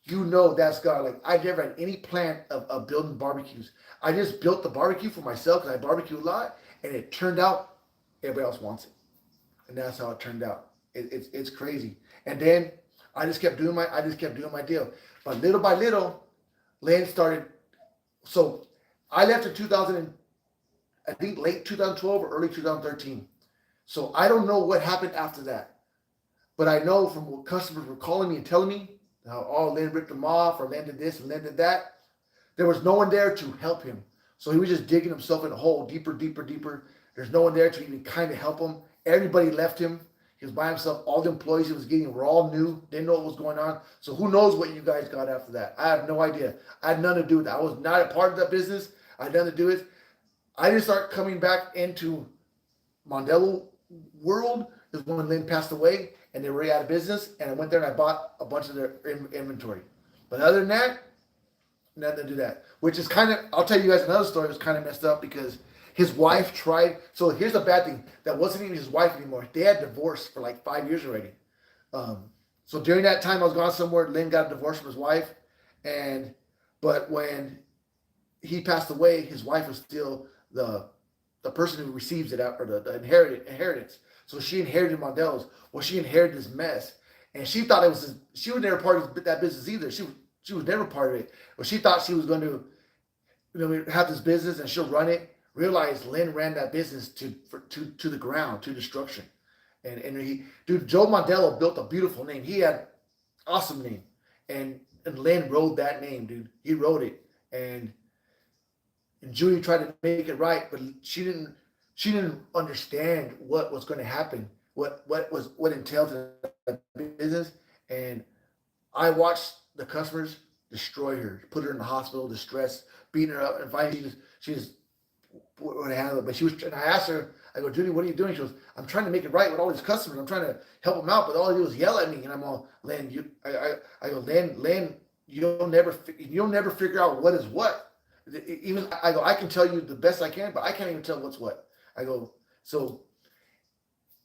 you know that's God. Like, I never had any plan of building barbecues. I just built the barbecue for myself because I barbecue a lot, and it turned out everybody else wants it, and that's how it turned out. It's crazy. And then I just kept doing my deal. But little by little, Lynn started. So I left in I think late 2012 or early 2013. So I don't know what happened after that. But I know from what customers were calling me and telling me how Lynn ripped them off, or Lynn did this and Lynn did that. There was no one there to help him. So he was just digging himself in a hole deeper, deeper, deeper. There's no one there to even kind of help him. Everybody left him. He was by himself. All the employees he was getting were all new. Didn't know what was going on. So who knows what you guys got after that. I have no idea. I had nothing to do with that. I was not a part of that business. I had nothing to do with it. I didn't start coming back into Mondello world is when Lynn passed away and they were already out of business, and I went there and I bought a bunch of their inventory. But other than that, nothing to do that. Which is kind of, I'll tell you guys another story. It was kind of messed up because his wife tried. So here's the bad thing. That wasn't even his wife anymore. They had divorced for like 5 years already. So during that time I was gone somewhere, Lynn got a divorce from his wife. But when he passed away, his wife was still the person who receives it, or the inheritance. So she inherited Mondello's. Well, she inherited this mess. And she thought it was, she was never part of that business either. She was never part of it. But she thought she was going to, have this business and she'll run it. Realized Lynn ran that business to the ground, to destruction. And Joe Mondello built a beautiful name. He had awesome name. And Lynn wrote that name, dude. He wrote it. And Julie tried to make it right, but she didn't understand what was going to happen, what entailed the business. And I watched the customers destroy her, put her in the hospital, distressed, beating her up, and finally she just would handle it. But and I asked her, I go, Judy, what are you doing? She goes, I'm trying to make it right with all these customers. I'm trying to help them out, but all they do is yell at me. And I'm all, Lynn, I go, Lynn, you'll never figure out what is what. Even I go, I can tell you the best I can, but I can't even tell what's what. I go, so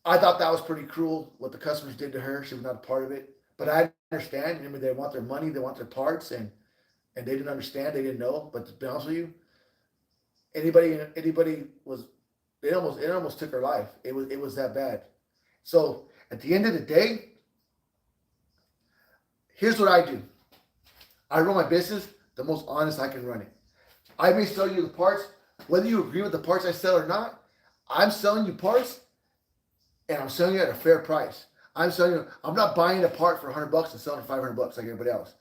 I thought that was pretty cruel what the customers did to her. She was not a part of it, but I understand. I mean, they want their money, they want their parts, and they didn't understand, they didn't know. But to be honest with you, anybody was, it almost took her life. It was that bad. So at the end of the day, here's what I do. I run my business the most honest I can run it. I may sell you the parts, whether you agree with the parts I sell or not. I'm selling you parts, and I'm selling you at a fair price. I'm not buying a part for $100 and selling it for $500 like everybody else.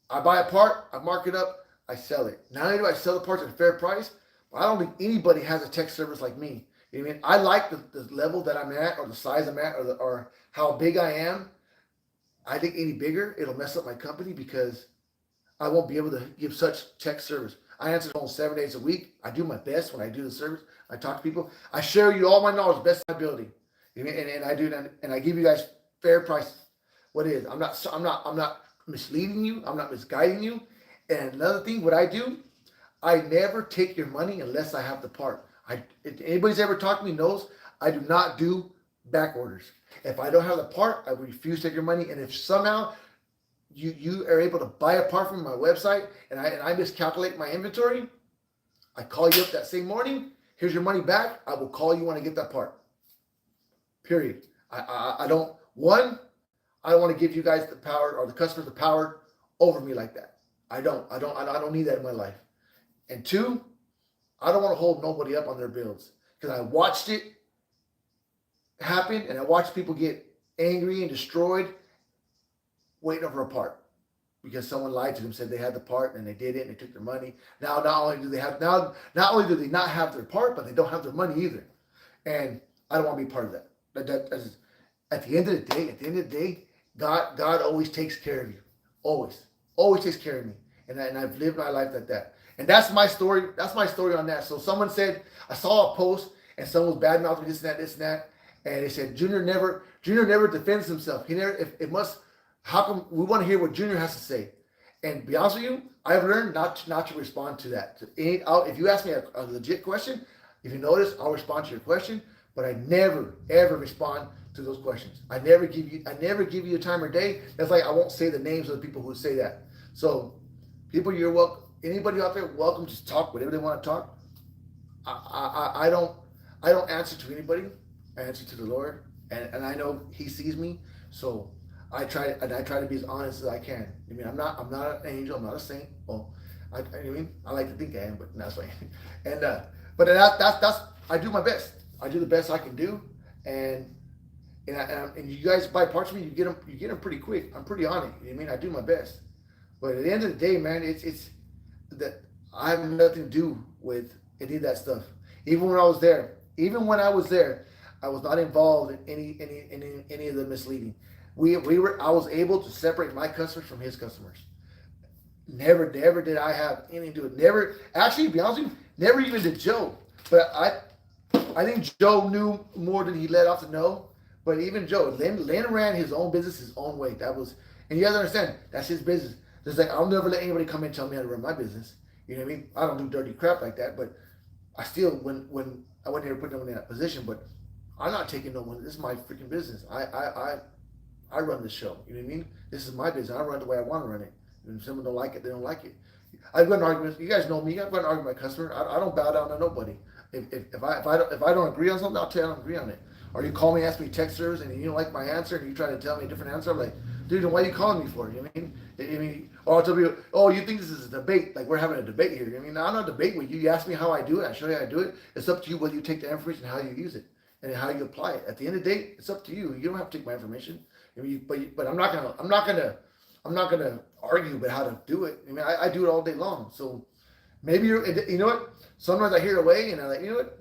I buy a part, I mark it up, I sell it. Not only do I sell the parts at a fair price, but I don't think anybody has a tech service like me. You know what I mean? I like the level that I'm at, or the size I'm at, or how big I am. I think any bigger, it'll mess up my company because I won't be able to give such tech service. I answer the phone 7 days a week. I do my best when I do the service. I talk to people. I share you all my knowledge, best of my ability. You know, and I do that, and I give you guys fair prices. What it is? I'm not misleading you. I'm not misguiding you. And another thing, what I do, I never take your money unless I have the part. If anybody's ever talked to me knows I do not do back orders. If I don't have the part, I refuse to take your money. And if somehow you are able to buy a part from my website and I miscalculate my inventory, I call you up that same morning. Here's your money back. I will call you when I get that part. Period. I don't want to give you guys the power, or the customers the power over me like that. I don't need that in my life. And two, I don't want to hold nobody up on their bills, because I watched it happen, and I watched people get angry and destroyed waiting for a part because someone lied to them, said they had the part and they did it and they took their money. Now, not only do they not have their part, but they don't have their money either. And I don't want to be part of that. At the end of the day, God always takes care of you. Always takes care of me. And I've lived my life like that. And that's my story. That's my story on that. So someone said, I saw a post and someone was bad mouthing this and that. And they said, Junior never defends himself. How come we want to hear what Junior has to say? And to be honest with you, I've learned not to respond to that. If you ask me a legit question, if you notice, I'll respond to your question, but I never ever respond to those questions. I never give you a time or day. That's like I won't say the names of the people who say that. So people, you're welcome. Anybody out there, welcome to talk whatever they want to talk. I don't answer to anybody. I answer to the Lord, and I know He sees me. So I try to be as honest as I can. I mean, I'm not an angel. I'm not a saint. Well, I like to think I am, but that's fine. And but that's I do my best. I do the best I can do, and you guys buy parts from me. You get them pretty quick. I'm pretty on it. You know what I mean? I do my best. But at the end of the day, man, it's that I have nothing to do with any of that stuff. Even when I was there, I was not involved in any of the misleading. I was able to separate my customers from his customers. Never did I have anything to do with it. Never, actually, to be honest with you, never even did Joe. But I think Joe knew more than he let off to know. But even Joe, Lynn ran his own business his own way. And you guys understand, that's his business. Just like I'll never let anybody come in and tell me how to run my business. You know what I mean? I don't do dirty crap like that. But I still, when I went here to put them in that position, but I'm not taking no one. This is my freaking business. I run this show. You know what I mean? This is my business. I run it the way I want to run it. And if someone don't like it, they don't like it. I've got an argument. You guys know me. I've got an argument with my customer. I don't bow down to nobody. If I don't agree on something, I'll tell you I don't agree on it. or you call me, ask me text service, and you don't like my answer, and you try to tell me a different answer. I'm like, dude, why are you calling me for? You know what I mean? Or I'll tell people, oh, you think this is a debate? Like we're having a debate here. I mean, I'm not debating with you. You ask me how I do it, I show you how I do it. It's up to you whether you take the information, how you use it, and how you apply it. At the end of the day, it's up to you. You don't have to take my information. I mean, but I'm not gonna argue about how to do it. I mean, I do it all day long. So maybe you know what? Sometimes I hear a way, and I'm like, you know what?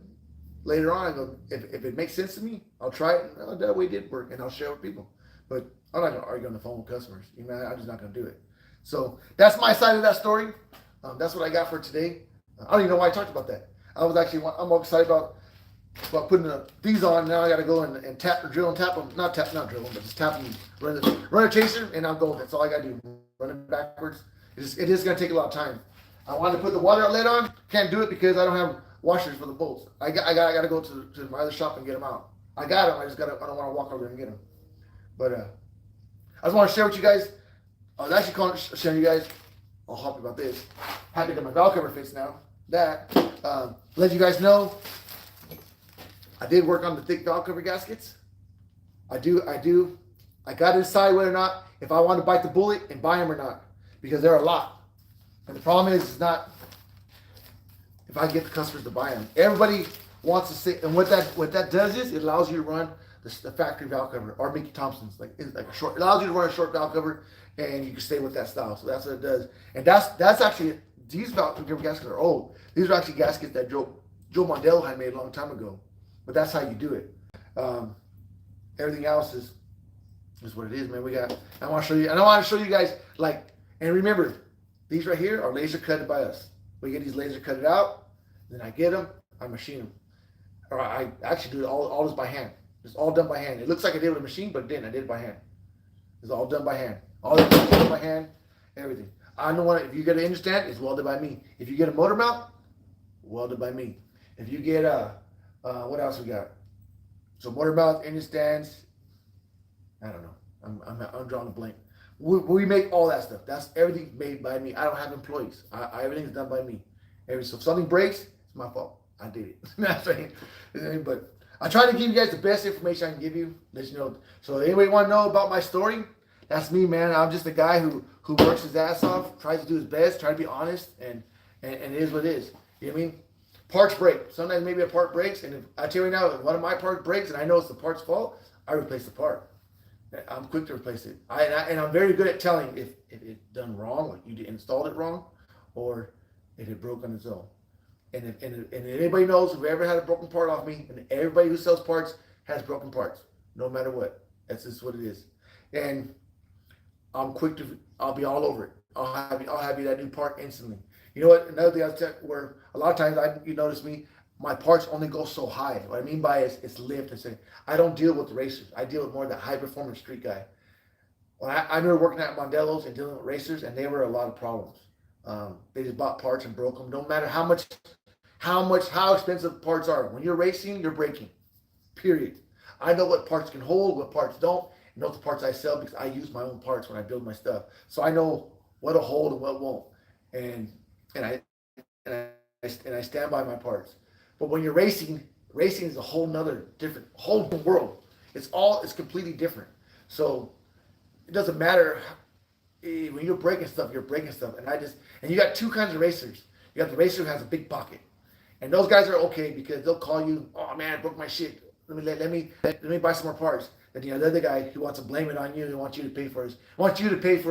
Later on, I go, if it makes sense to me, I'll try it. Oh, that way did work, and I'll share it with people. But I'm not gonna argue on the phone with customers. You know, I'm just not gonna do it. So that's my side of that story. That's what I got for today. I don't even know why I talked about that. I'm more excited about putting these on. Now I got to go and drill and tap them. Not drill them, but just tap them, run a chaser, and I'm going. That's all I got to do. Run it backwards. It is going to take a lot of time. I wanted to put the water outlet on. Can't do it because I don't have washers for the bolts. I got to go to my other shop and get them out. I got them. I don't want to walk over there and get them. But I just want to share with you guys. I was actually sharing you guys. I'll hop about this. Happy that my valve cover fits now. Let you guys know. I did work on the thick valve cover gaskets. I do. I got to decide whether or not if I want to bite the bullet and buy them or not, because they're a lot. And the problem is, it's not if I get the customers to buy them. Everybody wants to say, and what that does is it allows you to run the factory valve cover or Mickey Thompson's, like a short. It allows you to run a short valve cover, and you can stay with that style. So that's what it does. And that's actually, these valve cover gaskets are old. These are actually gaskets that Joe Mondello had made a long time ago. But that's how you do it. Everything else is what it is, man. I want to show you, and I want to show you guys, like, and remember, these right here are laser cutted by us. We get these laser cutted out, then I get them, I machine them. Or I actually do it all this by hand. It's all done by hand. It looks like I did it with a machine, but it didn't. I did it by hand. It's all done by hand. All this is done by hand, everything. I don't want it. If you get an engine stand, it's welded by me. If you get a motor mount, welded by me. If you get what else we got? So motor mount, engine stands. I don't know. I'm drawing a blank. We make all that stuff. That's everything made by me. I don't have employees. Everything's done by me. So if something breaks, it's my fault. I did it. That's right. But I try to give you guys the best information I can give you. Let you know. So anybody want to know about my story? That's me, man. I'm just a guy who works his ass off, tries to do his best, try to be honest, and it is what it is. You know what I mean? Parts break. Sometimes maybe a part breaks, and if I tell you now, if one of my parts breaks and I know it's the part's fault, I replace the part. I'm quick to replace it. And I'm very good at telling if it's done wrong, like you installed it wrong, or if it broke on its own. And if anybody knows, whoever had a broken part off me, and everybody who sells parts has broken parts, no matter what. That's just what it is. And I'm quick to. I'll be all over it. I'll have you that new part instantly. You know what? Another thing I'll tell, where a lot of times you notice me, my parts only go so high. What I mean by it's lift. I don't deal with the racers. I deal with more of that high performance street guy. When I remember working at Mondello's and dealing with racers, and they were a lot of problems. They just bought parts and broke them. No matter how expensive parts are. When you're racing, you're breaking. Period. I know what parts can hold, what parts don't. I know the parts I sell because I use my own parts when I build my stuff. So I know what'll hold and what won't. And I stand by my parts. But when you're racing is a whole nother whole world. It's completely different. So it doesn't matter when you're breaking stuff, you're breaking stuff. And you got two kinds of racers. You got the racer who has a big pocket. And those guys are okay because they'll call you, oh man, I broke my shit. Let me buy some more parts. And the other guy who wants to blame it on you, he wants you to pay for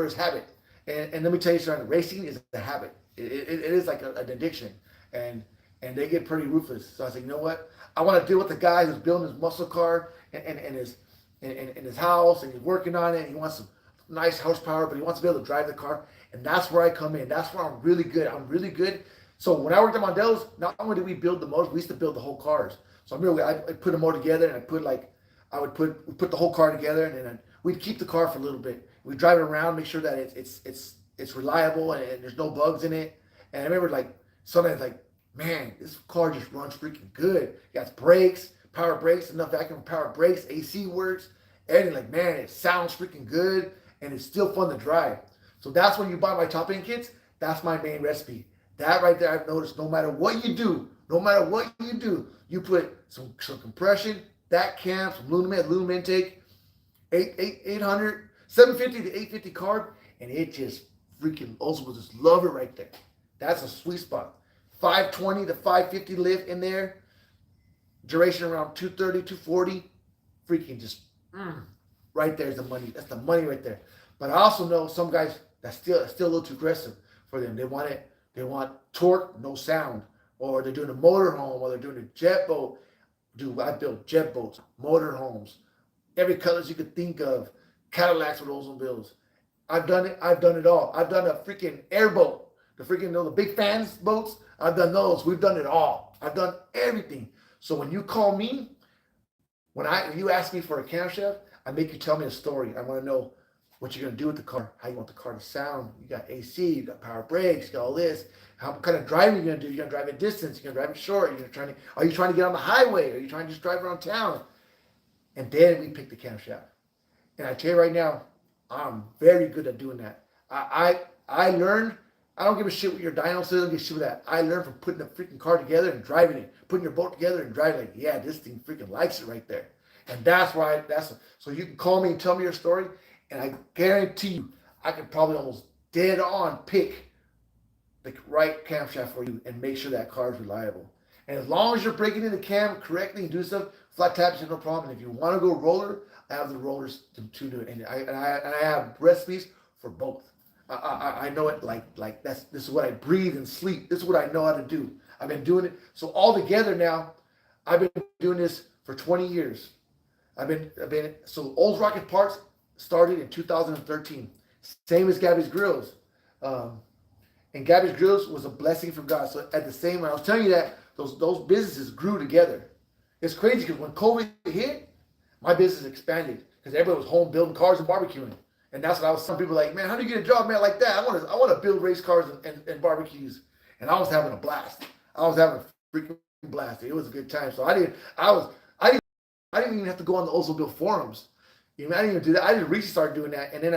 his habit. And let me tell you something, racing is a habit. It is like an addiction. And they get pretty ruthless. So I said, you know what? I want to deal with the guy who's building his muscle car and his house, and he's working on it, and he wants some nice horsepower, but he wants to be able to drive the car. And that's where I come in. That's where I'm really good. So when I worked at Mondello's, not only did we build the motors, we used to build the whole cars. So I put a motor together, and we put the whole car together, and then we'd keep the car for a little bit. We'd drive it around, make sure that it's reliable and there's no bugs in it. And I remember sometimes man, this car just runs freaking good. It got brakes, power brakes, enough vacuum power brakes, AC works, everything. Man, it sounds freaking good, and it's still fun to drive. So that's when you buy my top end kits. That's my main recipe. That right there, I've noticed no matter what you do, you put some compression that cam, some aluminum intake, 800, 750 to 850 carb, and it just freaking also will just love it right there. That's a sweet spot. 520 to 550 lift in there, duration around 230, 240, freaking just right there's the money. That's the money right there. But I also know some guys that's still a little too aggressive for them. They want torque, no sound, or they're doing a motorhome, or they're doing a jet boat. Dude, I built jet boats, motorhomes, every colors you could think of, Cadillacs with Oldsmobiles. I've done it. I've done it all. I've done a freaking airboat, the freaking the big fans boats. I've done those. We've done it all. I've done everything. So when you call me, when you ask me for a camshaft, I make you tell me a story. I want to know what you're gonna do with the car, how you want the car to sound. You got AC, you got power brakes, you got all this. How kind of driving you're gonna do? You're gonna drive it distance. You're gonna drive it short. Are you trying to get on the highway? Are you trying to just drive around town? And then we pick the camshaft. And I tell you right now, I'm very good at doing that. I learned. I don't give a shit what your dyno says. I don't give a shit with that. I learned from putting a freaking car together and driving it, putting your boat together and driving it. Yeah, this thing freaking likes it right there. And that's why. So you can call me and tell me your story, and I guarantee you, I can probably almost dead on pick the right camshaft for you and make sure that car is reliable. And as long as you're breaking in the cam correctly and do stuff, flat taps is no problem. And if you want to go roller, I have the rollers to do it, and I have recipes for both. I know it like this is what I breathe and sleep. This is what I know how to do. I've been doing it. So all together now, I've been doing this for 20 years. So Old Rocket Parts started in 2013. Same as Gabby's Grills. And Gabby's Grills was a blessing from God. So at the same time, I was telling you that those businesses grew together. It's crazy because when COVID hit, my business expanded because everybody was home building cars and barbecuing. And that's what I was. Some people like, man, how do you get a job, man, like that? I want to build race cars and barbecues. And I was having a blast. I was having a freaking blast. It was a good time. So I didn't even have to go on the Oldsmobile forums. I didn't even do that. I just recently started doing that. And then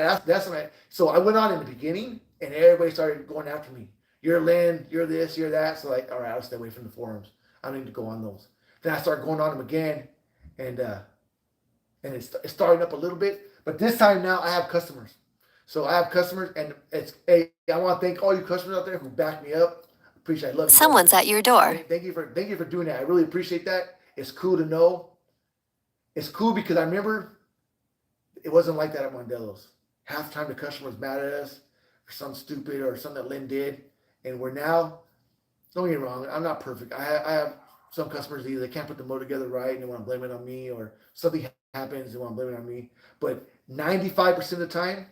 so I went on in the beginning, and everybody started going after me. You're Lynn, you're this, you're that. So like, all right, I'll stay away from the forums. I don't need to go on those. Then I started going on them again, and it's starting up a little bit. But this time now I have customers. So I have customers, and I want to thank all you customers out there who back me up. I love you. Someone's at your door. Thank you for doing that. I really appreciate that. It's cool to know. It's cool because I remember it wasn't like that at Mondello's. Half the time the customer was mad at us for something stupid or something that Lynn did. And we're now, don't get me wrong, I'm not perfect. I have some customers either they can't put the motor together right and they want to blame it on me, or something happens, they want to blame it on me. But 95% of the time,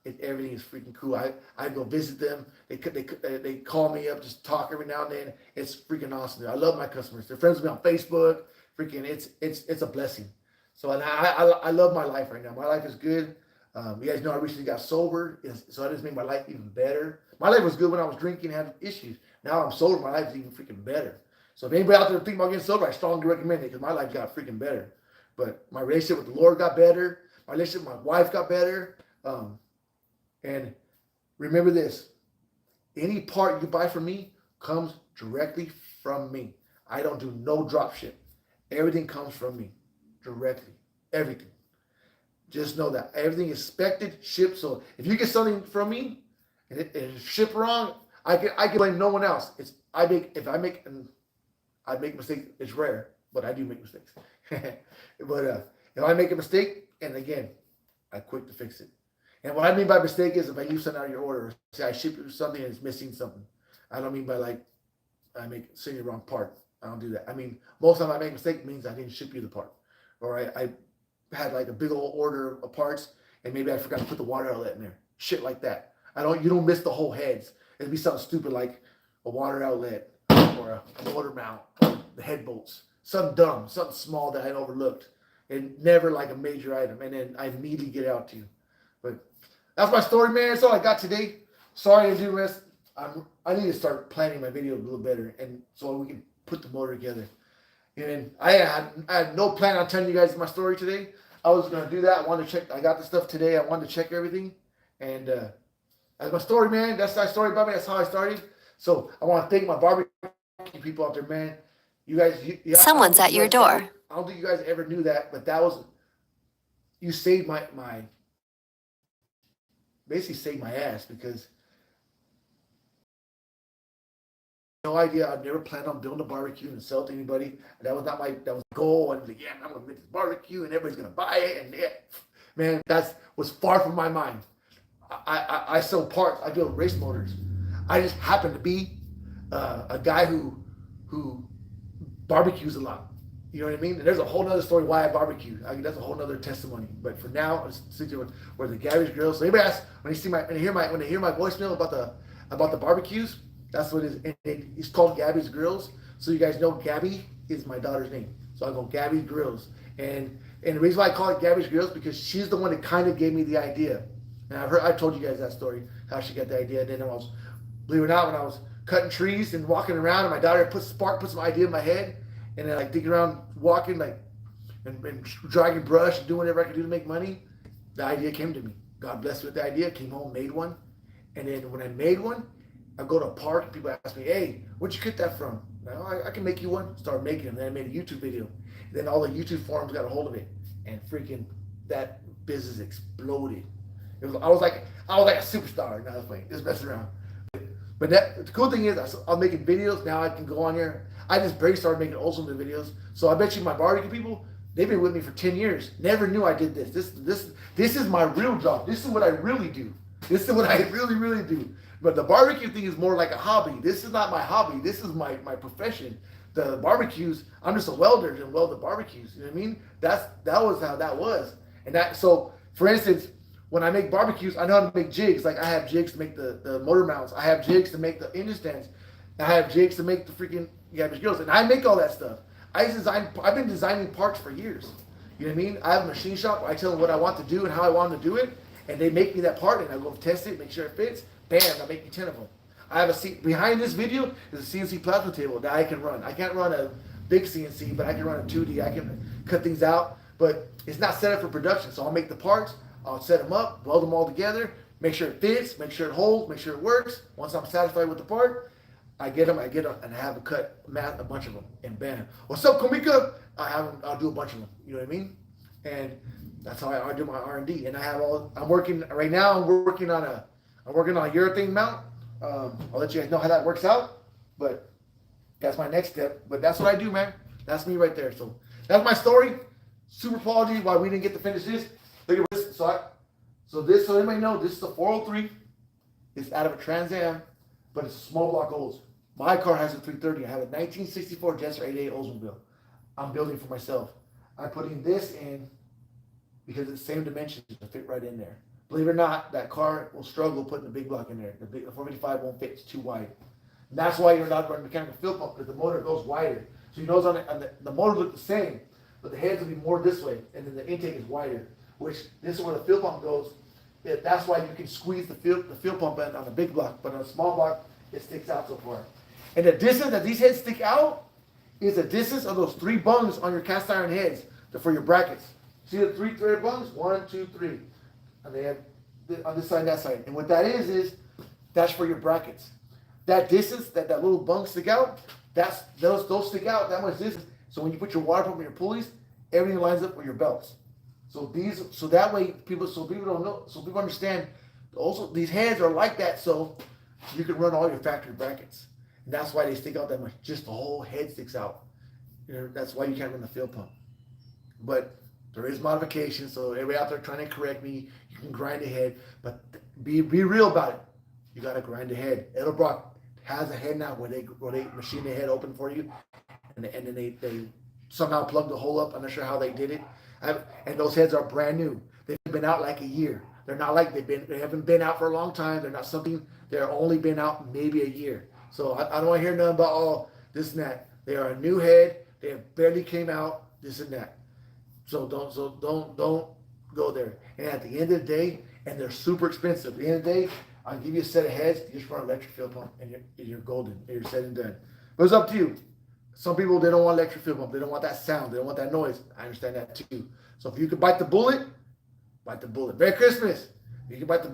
everything is freaking cool. I go visit them. They call me up, just talk every now and then. It's freaking awesome. I love my customers. They're friends with me on Facebook. Freaking, it's a blessing. So and I love my life right now. My life is good. You guys know I recently got sober, so that just made my life even better. My life was good when I was drinking and had issues. Now I'm sober, my life is even freaking better. So if anybody out there thinking about getting sober, I strongly recommend it because my life got freaking better. But my relationship with the Lord got better. My relationship with my wife got better. And remember this, any part you buy from me comes directly from me. I don't do no drop ship. Everything comes from me directly. Everything. Just know that everything is inspected, shipped. So if you get something from me and it's shipped wrong, I can blame no one else. I make mistakes. It's rare, but I do make mistakes. But if I make a mistake, and again, I'm quick to fix it. And what I mean by mistake is if I leave something out of your order, say I ship you something and it's missing something. I don't mean by like send you the wrong part. I don't do that. I mean, most of the time I make a mistake means I didn't ship you the part. Or I had like a big old order of parts and maybe I forgot to put the water outlet in there. Shit like that. You don't miss the whole heads. It'd be something stupid like a water outlet or a motor mount or the head bolts. Something dumb, something small that I overlooked. And never like a major item. And then I immediately get it out to you. But that's my story, man. That's all I got today. Sorry to do this. I need to start planning my video a little better, and so we can put the motor together. And I had no plan on telling you guys my story today. I was gonna do that. I wanted to check. I got the stuff today. I wanted to check everything, and that's my story, man. That's my story about me. That's how I started. So I want to thank my barbecue people out there, man. You guys. Someone's at your door. I don't think you guys ever knew that, but that was, you saved my basically saved my ass, because no idea. I never planned on building a barbecue and sell it to anybody. That was not my, that was the goal. And yeah, I'm gonna make this barbecue and everybody's gonna buy it. And yeah, man, that was far from my mind. I sell parts. I build race motors. I just happen to be a guy who barbecues a lot. You know what I mean? And there's a whole nother story why I barbecue. I mean, that's a whole nother testimony. But for now, I'm sticking with where the Gabby's Grills. So anybody asks, when they hear my voicemail about the barbecues, that's what it is. It's called Gabby's Grills. So you guys know Gabby is my daughter's name. So I go Gabby's Grills. And the reason why I call it Gabby's Grills, because she's the one that kind of gave me the idea. And I told you guys that story, how she got the idea. And then believe it or not, when I was cutting trees and walking around, and my daughter put some idea in my head, and then like digging around, walking like, and dragging brush and doing whatever I could do to make money, the idea came to me. God bless me with the idea. Came home, made one, and then when I made one, I go to a park, and people ask me, "Hey, where'd you get that from?" I can make you one. Started making them. Then I made a YouTube video. And then all the YouTube forums got a hold of it, and freaking that business exploded. I was like a superstar. No, that's funny. Just messing around. But the cool thing is, I'm making videos now. I can go on here. I just barely started making OLDSMOBILE videos. So I bet you my barbecue people, they've been with me for 10 years. Never knew I did this. This is my real job. This is what I really do. This is what I really, really do. But the barbecue thing is more like a hobby. This is not my hobby. This is my profession. The barbecues, I'm just a welder and weld the barbecues. You know what I mean? That was how that was. And so for instance, when I make barbecues, I know how to make jigs. Like I have jigs to make the motor mounts. I have jigs to make the engine stands. I have jigs to make the freaking Gabby's Grills. And I make all that stuff. I've been designing parts for years. You know what I mean? I have a machine shop where I tell them what I want to do and how I want to do it. And they make me that part, and I go test it, make sure it fits. Bam, I make me 10 of them. I have a seat behind this video is a CNC plasma table that I can run. I can't run a big CNC, but I can run a 2D. I can cut things out, but it's not set up for production. So I'll make the parts. I'll set them up, weld them all together, make sure it fits, make sure it holds, make sure it works. Once I'm satisfied with the part, I get them, and I have a cut, a bunch of them, and bam. What's up, Komika? I'll do a bunch of them. You know what I mean? And that's how I do my R&D. And I'm working right now. I'm working on a urethane mount. I'll let you guys know how that works out. But that's my next step. But that's what I do, man. That's me right there. So that's my story. Super apology why we didn't get to finish this. Look at this. So anybody know, this is the 403. It's out of a Trans Am, but it's a small block Olds. My car has a 330. I have a 1964 Jester 88 Oldsmobile. I'm building for myself. I'm putting this in because it's the same dimensions to fit right in there. Believe it or not, that car will struggle putting the big block in there. The 455 won't fit. It's too wide. And that's why you're not running mechanical fuel pump, because the motor goes wider. So you notice the motor looks the same, but the heads will be more this way, and then the intake is wider. Which this is where the fuel pump goes. That's why you can squeeze the fuel pump in on a big block, but on a small block, it sticks out so far. And the distance that these heads stick out is the distance of those 3 bungs on your cast iron heads for your brackets. See the 3 threaded bungs? 1, 2, 3. And they have on this side and that side. And what that is that's for your brackets. That distance, that little bung stick out, those stick out that much distance. So when you put your water pump in your pulleys, everything lines up with your belts. So that way people don't know, so people understand. Also, these heads are like that, so you can run all your factory brackets. And that's why they stick out that much. Just the whole head sticks out. You know, that's why you can't run the fuel pump. But there is modification, so everybody out there trying to correct me, you can grind a head, but be real about it. You gotta grind a head. Edelbrock has a head now where they machine the head open for you, and then they somehow plug the hole up. I'm not sure how they did it. And those heads are brand new. They've been out like a year. They're not like they haven't been out for a long time. They're not something. They're only been out maybe a year. So I don't want to hear nothing about this and that. They are a new head. They have barely came out. This and that. So don't go there. And at the end of the day, and they're super expensive. At the end of the day, I'll give you a set of heads. You just run an electric fuel pump, and you're golden. And you're said and done. But it's up to you. Some people, they don't want electric fuel pump. They don't want that sound. They don't want that noise. I understand that too. So if you can bite the bullet, bite the bullet. Merry Christmas. If you can bite the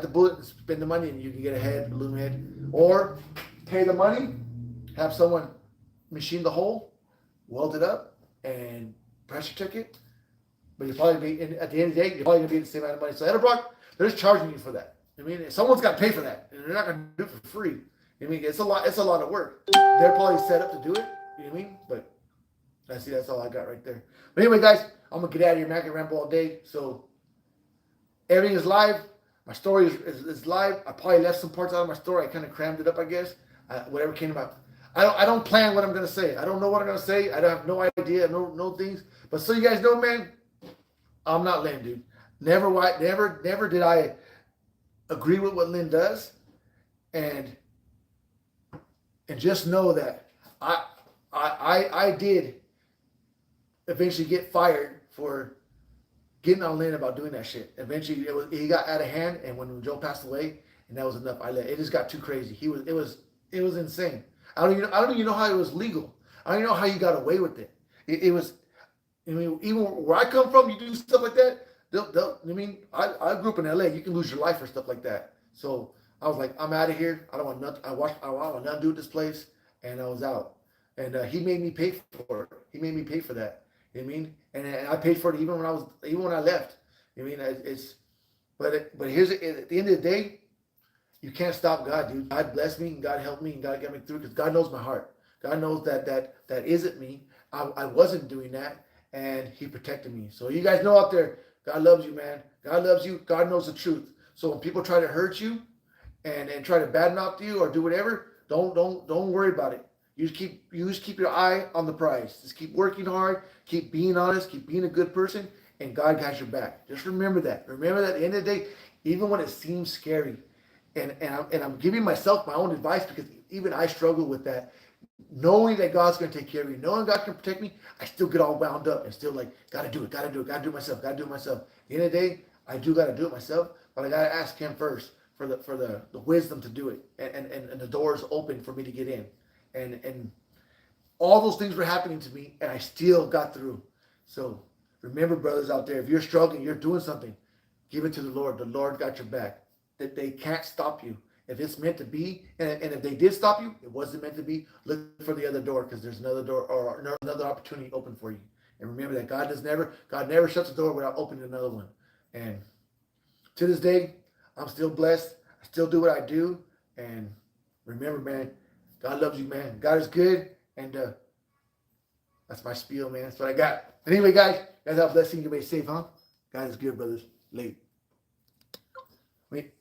bullet and spend the money, and you can get a head, aluminum head. Or pay the money, have someone machine the hole, weld it up, and pressure ticket, but you'll probably be, at the end of the day, you're probably going to be the same amount of money. So Elder Brock, they're just charging you for that. I mean, someone's got to pay for that. And they're not going to do it for free. I mean, it's a lot of work. They're probably set up to do it. You know what I mean? But that's all I got right there. But anyway, guys, I'm going to get out of here, man. I can ramble all day. So everything is live. My story is live. I probably left some parts out of my story. I kind of crammed it up, I guess. Whatever came about. I don't plan what I'm going to say. I don't know what I'm going to say. I don't have no idea, no things. But so you guys know, man, I'm not Lynn, dude. Never did I agree with what Lynn does. And just know that I did eventually get fired for getting on Lynn about doing that shit. Eventually, he got out of hand, and when Joe passed away, and that was enough. It just got too crazy. It was insane. I don't even know how it was legal. I don't even know how you got away with it. It was. I mean, even where I come from, you do stuff like that. I mean, I grew up in LA. You can lose your life for stuff like that. So I was like, I'm out of here. I don't want nothing. I want nothing to do with this place, and I was out. And he made me pay for it. He made me pay for that. You know what I mean? And I paid for it even when I left. You know what I mean? But here's at the end of the day, you can't stop God, dude. God bless me, and God help me, and God get me through, because God knows my heart. God knows that isn't me. I wasn't doing that, and He protected me. So you guys know out there, God loves you, man. God loves you. God knows the truth. So when people try to hurt you and try to badmouth you or do whatever, don't worry about it. You just keep your eye on the prize. Just keep working hard. Keep being honest. Keep being a good person, and God got your back. Just remember that. Remember that at the end of the day, even when it seems scary, and I'm giving myself my own advice, because even I struggle with that. Knowing that God's going to take care of me, knowing God can protect me, I still get all wound up and still like, gotta do it myself. At the end of the day, I do gotta do it myself, but I gotta ask Him first for the wisdom to do it, and the doors open for me to get in, and all those things were happening to me, and I still got through. So remember, brothers out there, if you're struggling, you're doing something, give it to the Lord. The Lord got your back. That they can't stop you. If it's meant to be, and if they did stop you, it wasn't meant to be, look for the other door, because there's another door or another opportunity open for you. And remember that God never shuts a door without opening another one. And to this day, I'm still blessed. I still do what I do. And remember, man, God loves you, man. God is good. And that's my spiel, man. That's what I got. Anyway, guys have a blessing. You're safe, huh? God is good, brothers. Late. Wait.